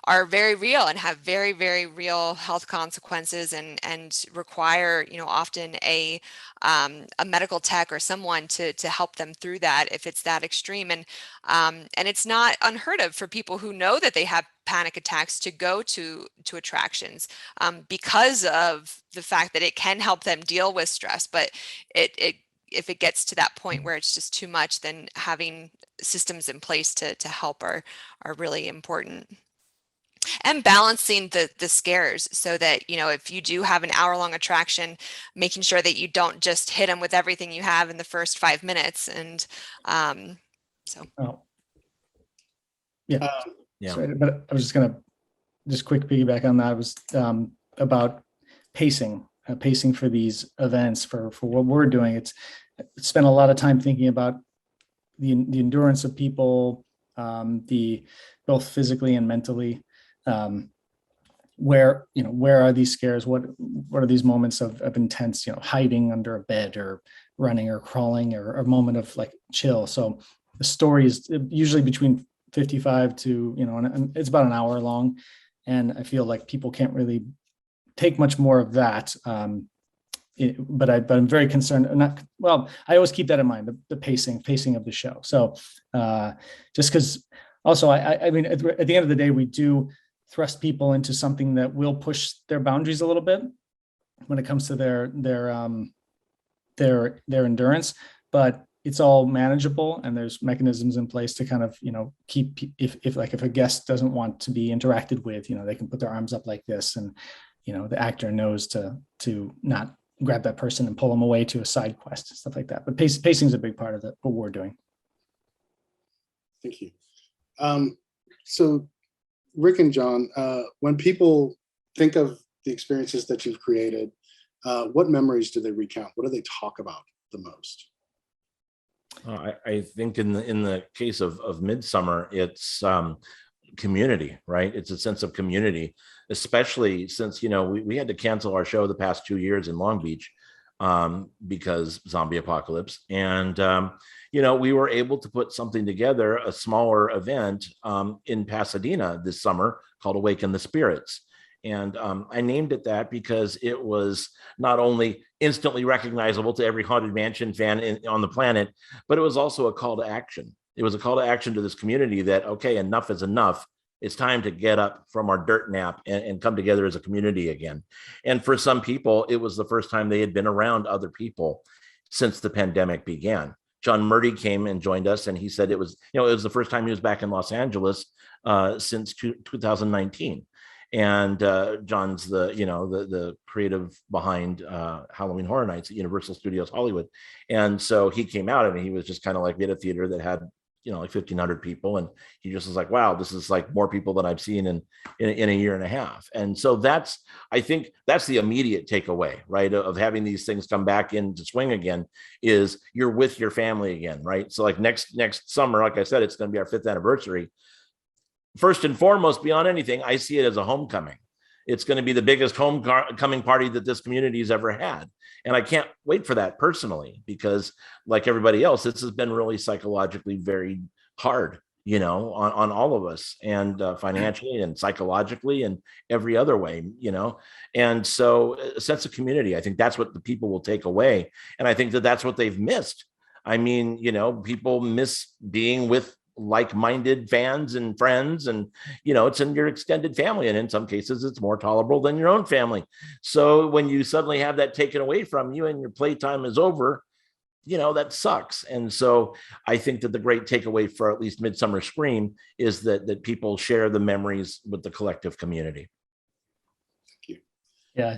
are very real and have very, very real health consequences, and require often a medical tech or someone to help them through that if it's that extreme. And it's not unheard of for people who know that they have panic attacks to go to attractions because of the fact that it can help them deal with stress. But if it gets to that point where it's just too much, then having systems in place to help are really important. And balancing the scares, so that if you do have an hour-long attraction, making sure that you don't just hit them with everything you have in the first 5 minutes. And Yeah. Yeah. Sorry, but I was just gonna quick piggyback on that. It was about pacing for these events, for what we're doing. It's spent a lot of time thinking about the endurance of people, both physically and mentally. Where are these scares? What are these moments of intense, hiding under a bed or running or crawling, or a moment of like chill? So the story is usually between 55 to, and it's about an hour long. And I feel like people can't really take much more of that. But I'm very concerned. I always keep that in mind, the pacing of the show. So just because also, I mean, at the end of the day, we do thrust people into something that will push their boundaries a little bit when it comes to their endurance, but it's all manageable, and there's mechanisms in place to kind of, keep, if a guest doesn't want to be interacted with, they can put their arms up like this, and, the actor knows to not grab that person and pull them away to a side quest, stuff like that. But pacing is a big part of what we're doing. Thank you. So Rick and John, when people think of the experiences that you've created, what memories do they recount? What do they talk about the most? I think in the case of Midsummer, it's community, right? It's a sense of community, especially since, we had to cancel our show the past 2 years in Long Beach because zombie apocalypse. And, we were able to put something together, a smaller event in Pasadena this summer called Awaken the Spirits. And I named it that because it was not only instantly recognizable to every Haunted Mansion fan on the planet, but it was also a call to action. It was a call to action to this community that, okay, enough is enough. It's time to get up from our dirt nap and come together as a community again. And for some people, it was the first time they had been around other people since the pandemic began. John Murdy came and joined us, and he said it was the first time he was back in Los Angeles since 2019. And John's the creative behind Halloween Horror Nights at Universal Studios Hollywood. And so he came out and he was just kind of like, we had a theater that had, like 1,500 people. And he just was like, wow, this is like more people than I've seen in a year and a half. And so I think that's the immediate takeaway, right? Of having these things come back into swing again is you're with your family again, right? So like next summer, like I said, it's going to be our 5th anniversary. First and foremost, beyond anything, I see it as a homecoming. It's going to be the biggest homecoming party that this community has ever had. And I can't wait for that personally, because like everybody else, this has been really psychologically very hard, on all of us, and financially and psychologically and every other way, And so a sense of community, I think that's what the people will take away. And I think that that's what they've missed. I mean, people miss being with like-minded fans and friends, and it's in your extended family, and in some cases it's more tolerable than your own family. So when you suddenly have that taken away from you and your playtime is over, that sucks. And so I think that the great takeaway for at least Midsummer Scream is that people share the memories with the collective community. Yeah,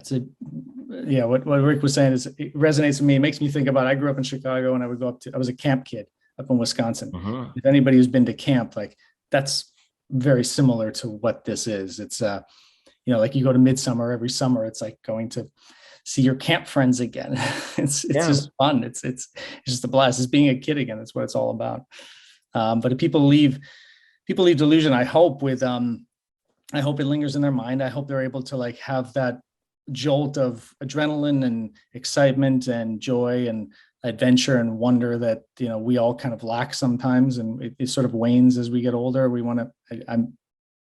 what Rick was saying it resonates with me. It makes me think about, I grew up in Chicago, and I was a camp kid up in Wisconsin. Mm-hmm. If anybody who's been to camp, like, that's very similar to what this is. It's like you go to Midsummer every summer, it's like going to see your camp friends again. It's just fun. It's just a blast. It's being a kid again. That's what it's all about. But if people leave Delusion, I hope it lingers in their mind. I hope they're able to like have that jolt of adrenaline and excitement and joy and adventure and wonder that we all kind of lack sometimes, and it sort of wanes as we get older. What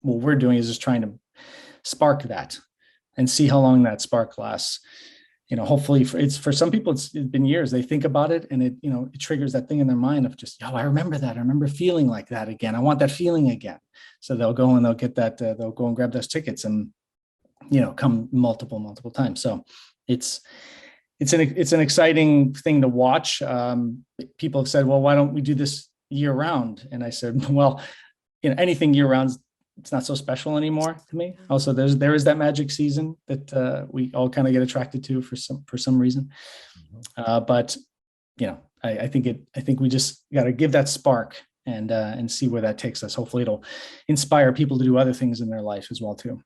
we're doing is just trying to spark that and see how long that spark lasts. Hopefully for some people it's been years. They think about it and it triggers that thing in their mind of just, I remember that. I remember feeling like that again. I want that feeling again. So they'll go and they'll get that. They'll go and grab those tickets and come multiple times. So it's an exciting thing to watch. People have said, well, why don't we do this year round? And I said, well, anything year round, it's not so special anymore to me. Also, there is that magic season that we all kind of get attracted to for some reason. But I think we just got to give that spark and see where that takes us. Hopefully, it'll inspire people to do other things in their life as well too.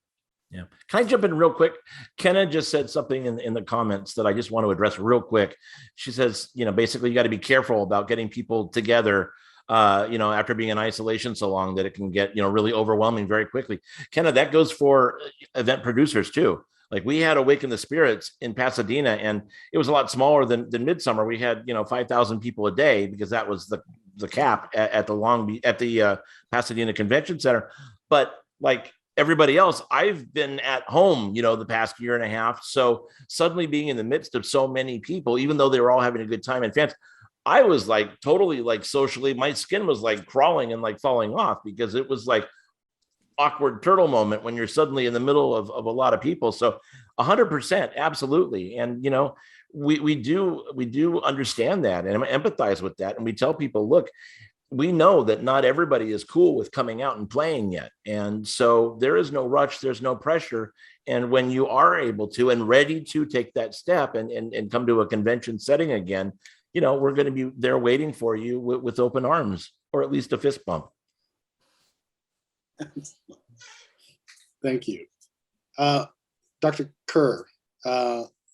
Yeah. Can I jump in real quick? Kenna just said something in the comments that I just want to address real quick. She says, basically you got to be careful about getting people together, after being in isolation so long that it can get, really overwhelming very quickly. Kenna, that goes for event producers too. Like we had Awaken the Spirits in Pasadena, and it was a lot smaller than Midsummer. We had, 5,000 people a day because that was the cap at the Pasadena Convention Center. But like everybody else, I've been at home, the past year and a half. So suddenly being in the midst of so many people, even though they were all having a good time and fans, I was like totally like socially, my skin was like crawling and like falling off because it was like awkward turtle moment when you're suddenly in the middle of a lot of people. So 100%, absolutely. And, we do understand that and empathize with that. And we tell people, look, we know that not everybody is cool with coming out and playing yet. And so there is no rush, there's no pressure. And when you are able to and ready to take that step and come to a convention setting again, we're going to be there waiting for you with open arms, or at least a fist bump. Thank you. Dr. Kerr,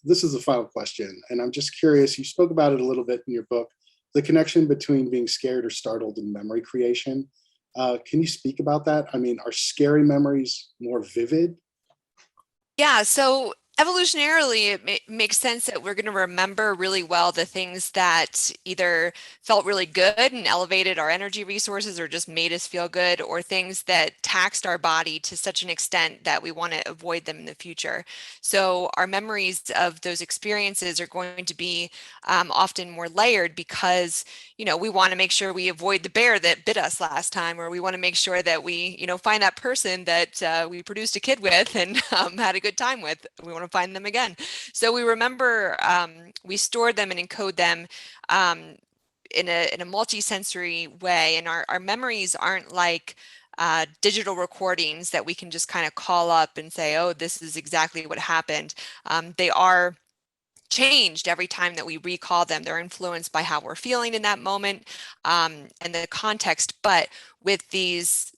this is the final question, and I'm just curious, you spoke about it a little bit in your book, the connection between being scared or startled and memory creation. Can you speak about that? I mean, are scary memories more vivid? Yeah, so evolutionarily, it makes sense that we're going to remember really well the things that either felt really good and elevated our energy resources or just made us feel good, or things that taxed our body to such an extent that we want to avoid them in the future. So our memories of those experiences are going to be often more layered because, we want to make sure we avoid the bear that bit us last time, or we want to make sure that we, find that person that we produced a kid with and had a good time with. We want to find them again. So we remember, we store them and encode them in a multi-sensory way. And our memories aren't like digital recordings that we can just kind of call up and say, oh, this is exactly what happened. They are changed every time that we recall them. They're influenced by how we're feeling in that moment and the context. But with these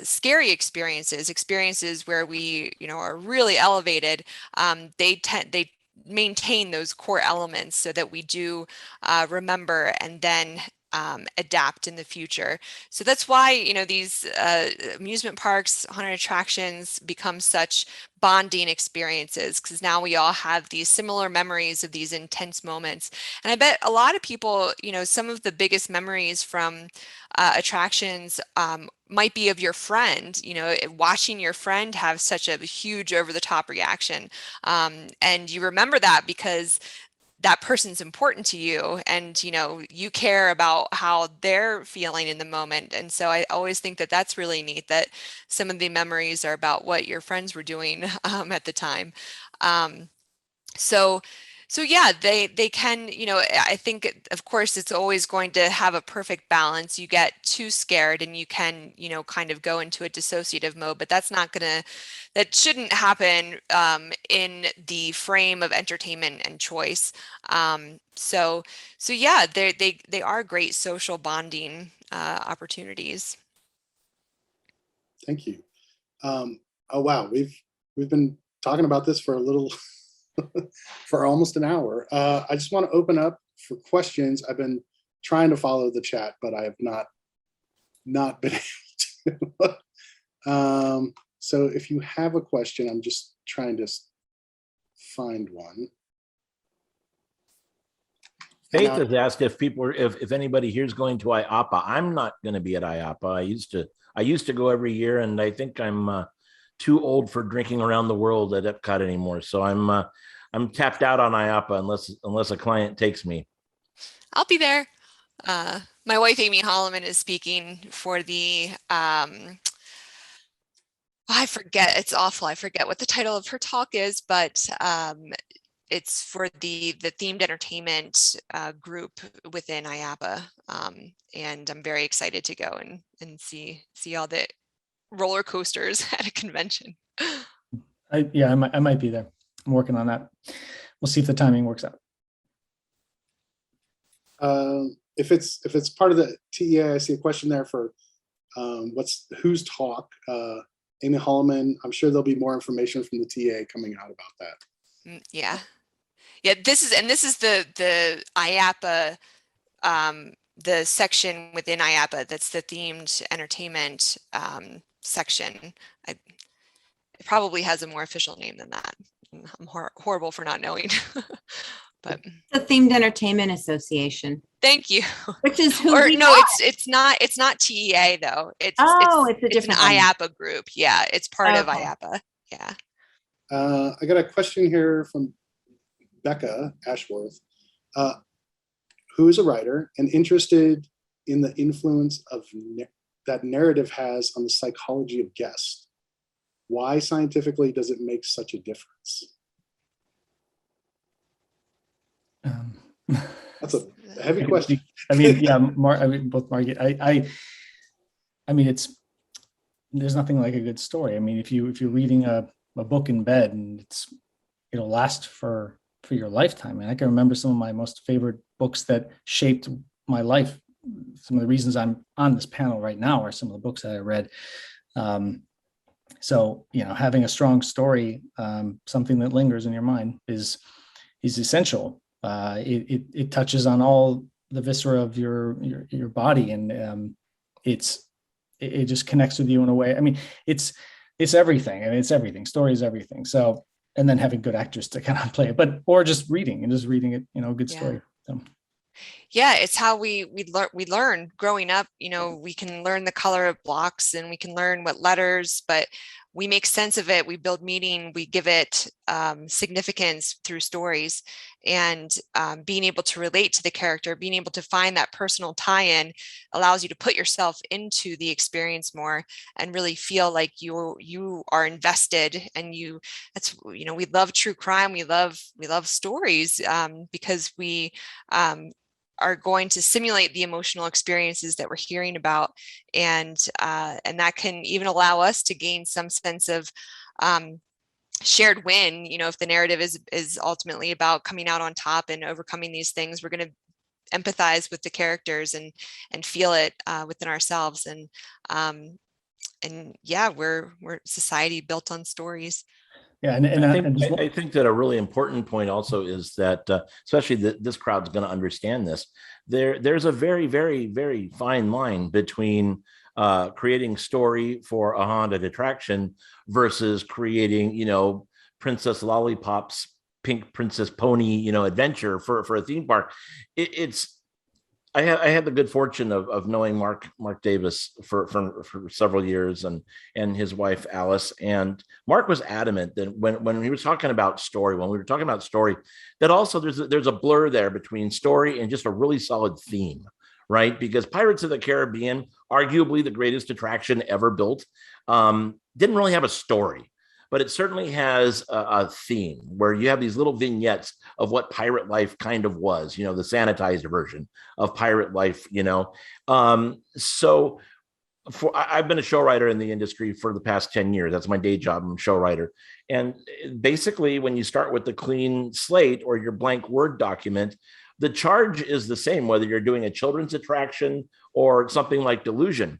scary experiences where we, are really elevated, they maintain those core elements so that we do remember and then adapt in the future. So that's why, these amusement parks, haunted attractions become such bonding experiences, because now we all have these similar memories of these intense moments. And I bet a lot of people, some of the biggest memories from attractions might be of your friend, watching your friend have such a huge over the top reaction. And you remember that because that person's important to you, and you care about how they're feeling in the moment. And so I always think that that's really neat, that some of the memories are about what your friends were doing at the time. So yeah, they can, I think, of course, it's always going to have a perfect balance. You get too scared and you can, kind of go into a dissociative mode, but that shouldn't happen in the frame of entertainment and choice. So yeah, they are great social bonding opportunities. Thank you. Oh wow, we've been talking about this for a little for almost an hour. I just want to open up for questions. I've been trying to follow the chat, but I have not been able to. So if you have a question, I'm just trying to find one. Faith has asked if anybody here is going to IAPA. I'm not going to be at IAPA. I used to go every year, and I think I'm too old for drinking around the world at Epcot anymore. So I'm tapped out on IAPA unless a client takes me. I'll be there. My wife, Amy Holloman, is speaking for the, I forget, it's awful. I forget what the title of her talk is, but it's for the themed entertainment group within IAPA. And I'm very excited to go and see all the roller coasters at a convention. I might be there. I'm working on that. We'll see if the timing works out. If it's part of the TEA, I see a question there for whose talk. Amy Holloman. I'm sure there'll be more information from the TA coming out about that. Yeah. This is the IAPA, the section within IAPA that's the themed entertainment section. It probably has a more official name than that. I'm horrible for not knowing. But the Themed Entertainment Association. Thank you. Which is who? Or no, it's not TEA though. It's a different an IAPA group. Yeah, it's part of IAPA. Yeah. I got a question here from Becca Ashworth, who is a writer and interested in the influence of that narrative has on the psychology of guests. Why scientifically does it make such a difference? That's a heavy question. I mean, yeah, both Margee. I mean, there's nothing like a good story. I mean, if you're reading a book in bed, and it'll last for your lifetime. And I can remember some of my most favorite books that shaped my life. Some of the reasons I'm on this panel right now are some of the books that I read. So, having a strong story, something that lingers in your mind is essential. It touches on all the viscera of your body, and it just connects with you in a way. I mean, it's everything. I mean, it's everything. Story is everything. So, and then having good actors to kind of play it, or just reading it, a good story. So. Yeah, it's how we learn growing up. We can learn the color of blocks, and we can learn what letters, but we make sense of it. We build meaning. We give it significance through stories, and being able to relate to the character, being able to find that personal tie-in allows you to put yourself into the experience more and really feel like you are invested. And we love true crime. We love stories because we are going to simulate the emotional experiences that we're hearing about, and that can even allow us to gain some sense of shared win. If the narrative is ultimately about coming out on top and overcoming these things, we're going to empathize with the characters and feel it within ourselves. And yeah, we're society built on stories. Yeah, I think that a really important point also is that, especially this crowd's going to understand this. There's a very, very, very fine line between creating story for a haunted attraction versus creating, Princess Lollipop's Pink Princess Pony, adventure for a theme park. I had the good fortune of knowing Mark Davis for several years, and his wife Alice. And Mark was adamant that when he was talking about story, when we were talking about story, that also there's a blur there between story and just a really solid theme, right? Because Pirates of the Caribbean, arguably the greatest attraction ever built, didn't really have a story. But it certainly has a theme where you have these little vignettes of what pirate life kind of was, the sanitized version of pirate life, So I've been a show writer in the industry for the past 10 years. That's my day job. I'm a show writer. And basically, when you start with the clean slate or your blank Word document, the charge is the same, whether you're doing a children's attraction or something like Delusion.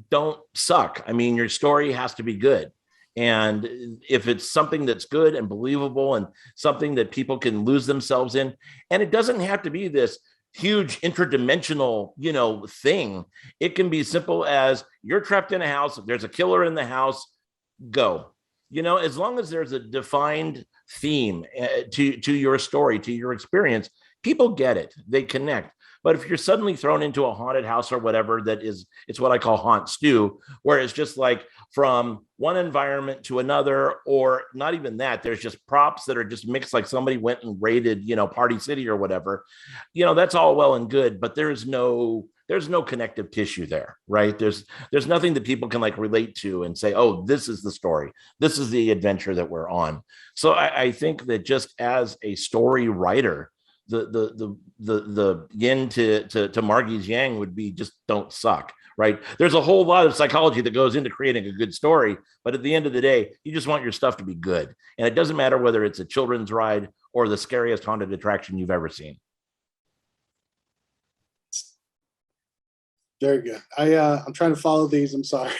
Don't suck. I mean, your story has to be good. And if it's something that's good and believable and something that people can lose themselves in, and it doesn't have to be this huge interdimensional, thing. It can be simple as you're trapped in a house. If there's a killer in the house, go. As long as there's a defined theme to your story, to your experience, people get it. They connect. But if you're suddenly thrown into a haunted house or whatever, it's what I call haunt stew, where it's just like from one environment to another, or not even that, there's just props that are just mixed, like somebody went and raided, Party City or whatever, that's all well and good, but there's no connective tissue there, right? There's nothing that people can like relate to and say, oh, this is the story. This is the adventure that we're on. So I think that just as a story writer, the yin to Margee's yang would be just don't suck, right? There's a whole lot of psychology that goes into creating a good story, but at the end of the day, you just want your stuff to be good. And it doesn't matter whether it's a children's ride or the scariest haunted attraction you've ever seen. Very good. I'm trying to follow these. I'm sorry.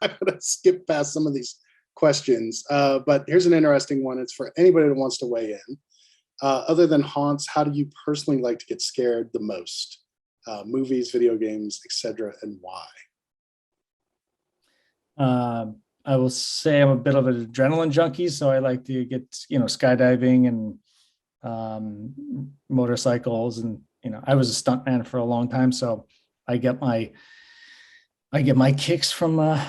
I'm going to skip past some of these questions, but here's an interesting one. It's for anybody that wants to weigh in. Other than haunts, how do you personally like to get scared the most? Movies, video games, etc., and why? I will say I'm a bit of an adrenaline junkie, so I like to get skydiving and motorcycles, and I was a stuntman for a long time, so I get my kicks from the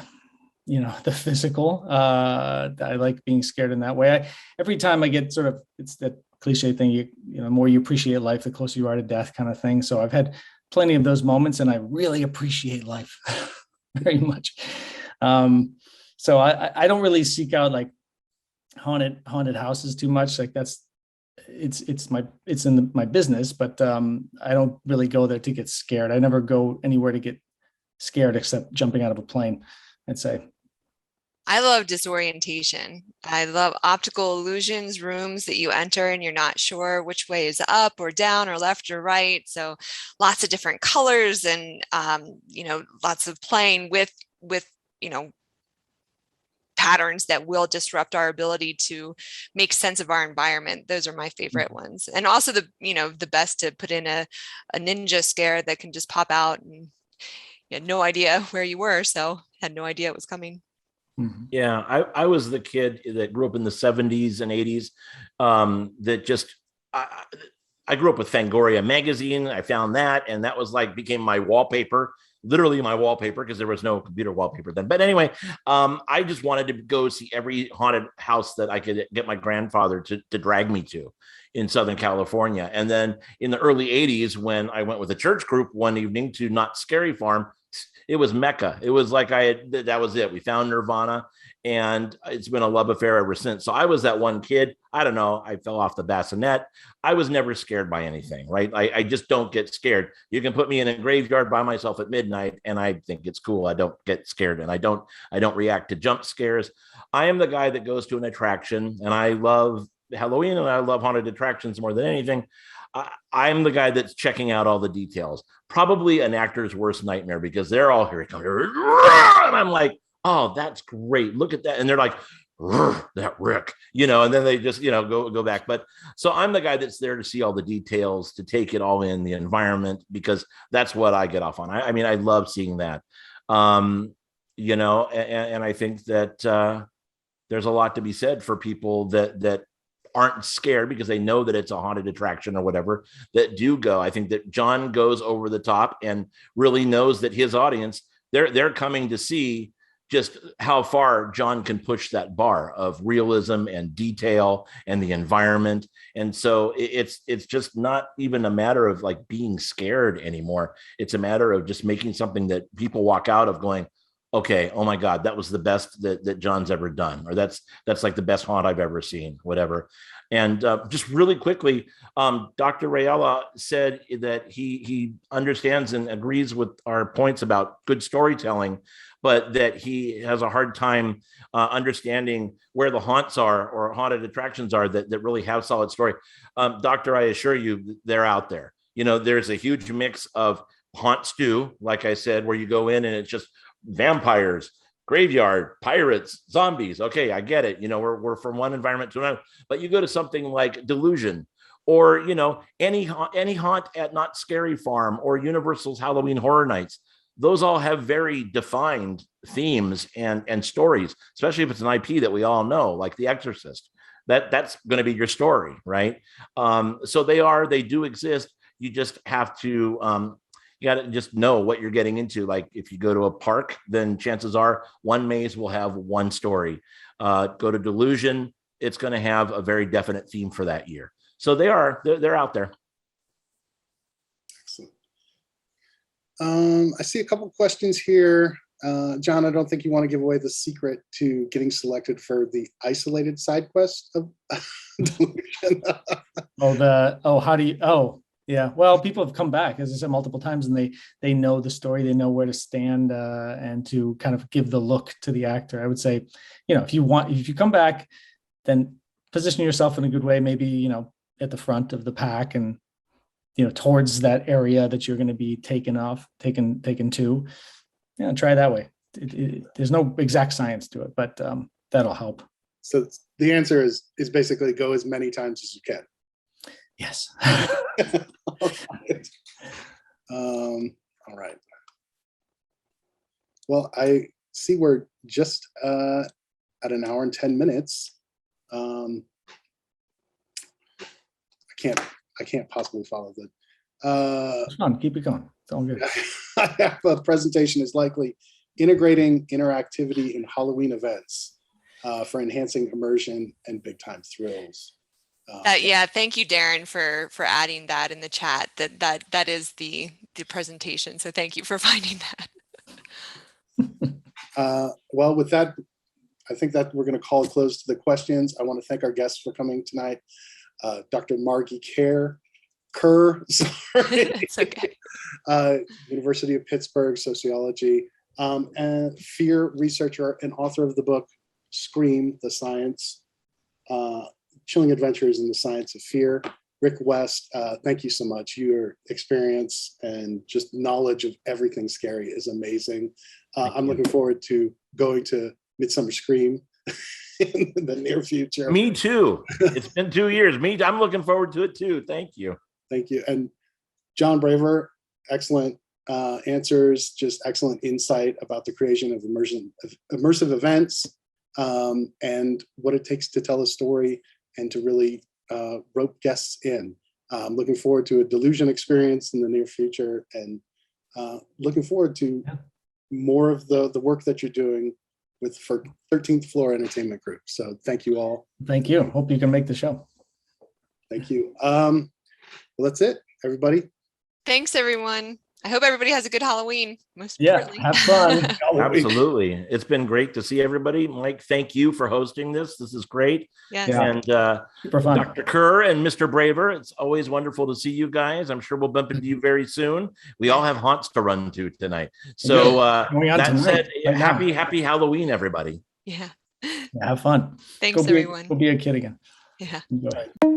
physical. I like being scared in that way. Every time I get it's that cliche thing, the more you appreciate life, the closer you are to death kind of thing. So I've had plenty of those moments, and I really appreciate life very much. So I don't really seek out like haunted houses too much. Like it's in my business, but I don't really go there to get scared. I never go anywhere to get scared except jumping out of a plane, I'd say. I love disorientation. I love optical illusions, rooms that you enter and you're not sure which way is up or down or left or right. So lots of different colors and, lots of playing with patterns that will disrupt our ability to make sense of our environment. Those are my favorite ones. And also the best to put in a ninja scare that can just pop out and you had no idea where you were. So had no idea it was coming. Yeah, I was the kid that grew up in the 70s and 80s that just, I grew up with Fangoria magazine. I found that, and that was became my wallpaper, literally my wallpaper, because there was no computer wallpaper then. But anyway, I just wanted to go see every haunted house that I could get my grandfather to drag me to. in Southern California. And then in the early 80s, when I went with a church group one evening to Not Scary Farm, it was Mecca. It was like that was it. We found Nirvana, and it's been a love affair ever since. So I was that one kid. I don't know. I fell off the bassinet. I was never scared by anything, right? I just don't get scared. You can put me in a graveyard by myself at midnight, and I think it's cool. I don't get scared, and I don't react to jump scares. I am the guy that goes to an attraction, and I love Halloween, and I love haunted attractions more than anything. I'm the guy that's checking out all the details. Probably an actor's worst nightmare, because they're all here, and I'm like, oh, that's great. Look at that. And they're like, that Rick, and then they just, go back. But so I'm the guy that's there to see all the details, to take it all in, the environment, because that's what I get off on. I mean, I love seeing that, and I think that there's a lot to be said for people that aren't scared because they know that it's a haunted attraction or whatever, that do go. I think that John goes over the top and really knows that his audience, they're coming to see just how far John can push that bar of realism and detail and the environment. And so it's just not even a matter of like being scared anymore. It's a matter of just making something that people walk out of going, okay, oh my God, that was the best that John's ever done, or that's like the best haunt I've ever seen, whatever. And just really quickly, Dr. Rayella said that he understands and agrees with our points about good storytelling, but that he has a hard time understanding where the haunts are or haunted attractions are that really have solid story. Doctor, I assure you, they're out there. There's a huge mix of haunt stew, like I said, where you go in and it's just vampires, graveyard, pirates, zombies. Okay, I get it. We're from one environment to another. But you go to something like Delusion, or any haunt at Not Scary Farm or Universal's Halloween Horror Nights. Those all have very defined themes and stories, especially if it's an IP that we all know, like The Exorcist. That's going to be your story, right? So they do exist. You just have to you got to just know what you're getting into. Like if you go to a park, then chances are one maze will have one story. Go to Delusion, it's going to have a very definite theme for that year. So they're out there. Excellent. I see a couple questions here. John, I don't think you want to give away the secret to getting selected for the isolated side quest of Delusion. Yeah, well, people have come back, as I said, multiple times, and they know the story, they know where to stand, and to kind of give the look to the actor. I would say, if you come back, then position yourself in a good way, maybe, at the front of the pack, and, towards that area that you're going to be taken to. Try that way. There's no exact science to it, but that'll help. So the answer is basically go as many times as you can. Yes. All right. All right. Well, I see we're just at an hour and 10 minutes. I can't possibly follow that. Come on, keep it going. It's all good. The presentation is likely integrating interactivity in Halloween events for enhancing immersion and big time thrills. Thank you, Darren, for adding that in the chat. That is the presentation. So thank you for finding that. Well, with that, I think that we're going to call it close to the questions. I want to thank our guests for coming tonight. Dr. Margee Kerr, It's okay. University of Pittsburgh, sociology, and fear researcher and author of the book Scream: The Science. Chilling Adventures in the Science of Fear. Rick West, thank you so much. Your experience and just knowledge of everything scary is amazing. I'm looking forward to going to Midsummer Scream in the near future. Me too. It's been 2 years. I'm looking forward to it too. Thank you. Thank you. And John Braver, excellent answers, just excellent insight about the creation of immersive events and what it takes to tell a story and to really rope guests in. Looking forward to a Delusion experience in the near future, and looking forward to more of the work that you're doing for 13th Floor Entertainment Group. So thank you all. Thank you. Hope you can make the show. Thank you. Well, that's it, everybody. Thanks, everyone. I hope everybody has a good Halloween. Most Yeah, importantly. have fun. Absolutely. It's been great to see everybody. Mike, thank you for hosting this. This is great. Yes. Yeah. And Super fun. Dr. Kerr and Mr. Braver, it's always wonderful to see you guys. I'm sure we'll bump into you very soon. We all have haunts to run to tonight. So Going on that tonight, said, right now. happy Halloween, everybody. Yeah. Have fun. Thanks, Go everyone. be a kid again. Yeah. Enjoy.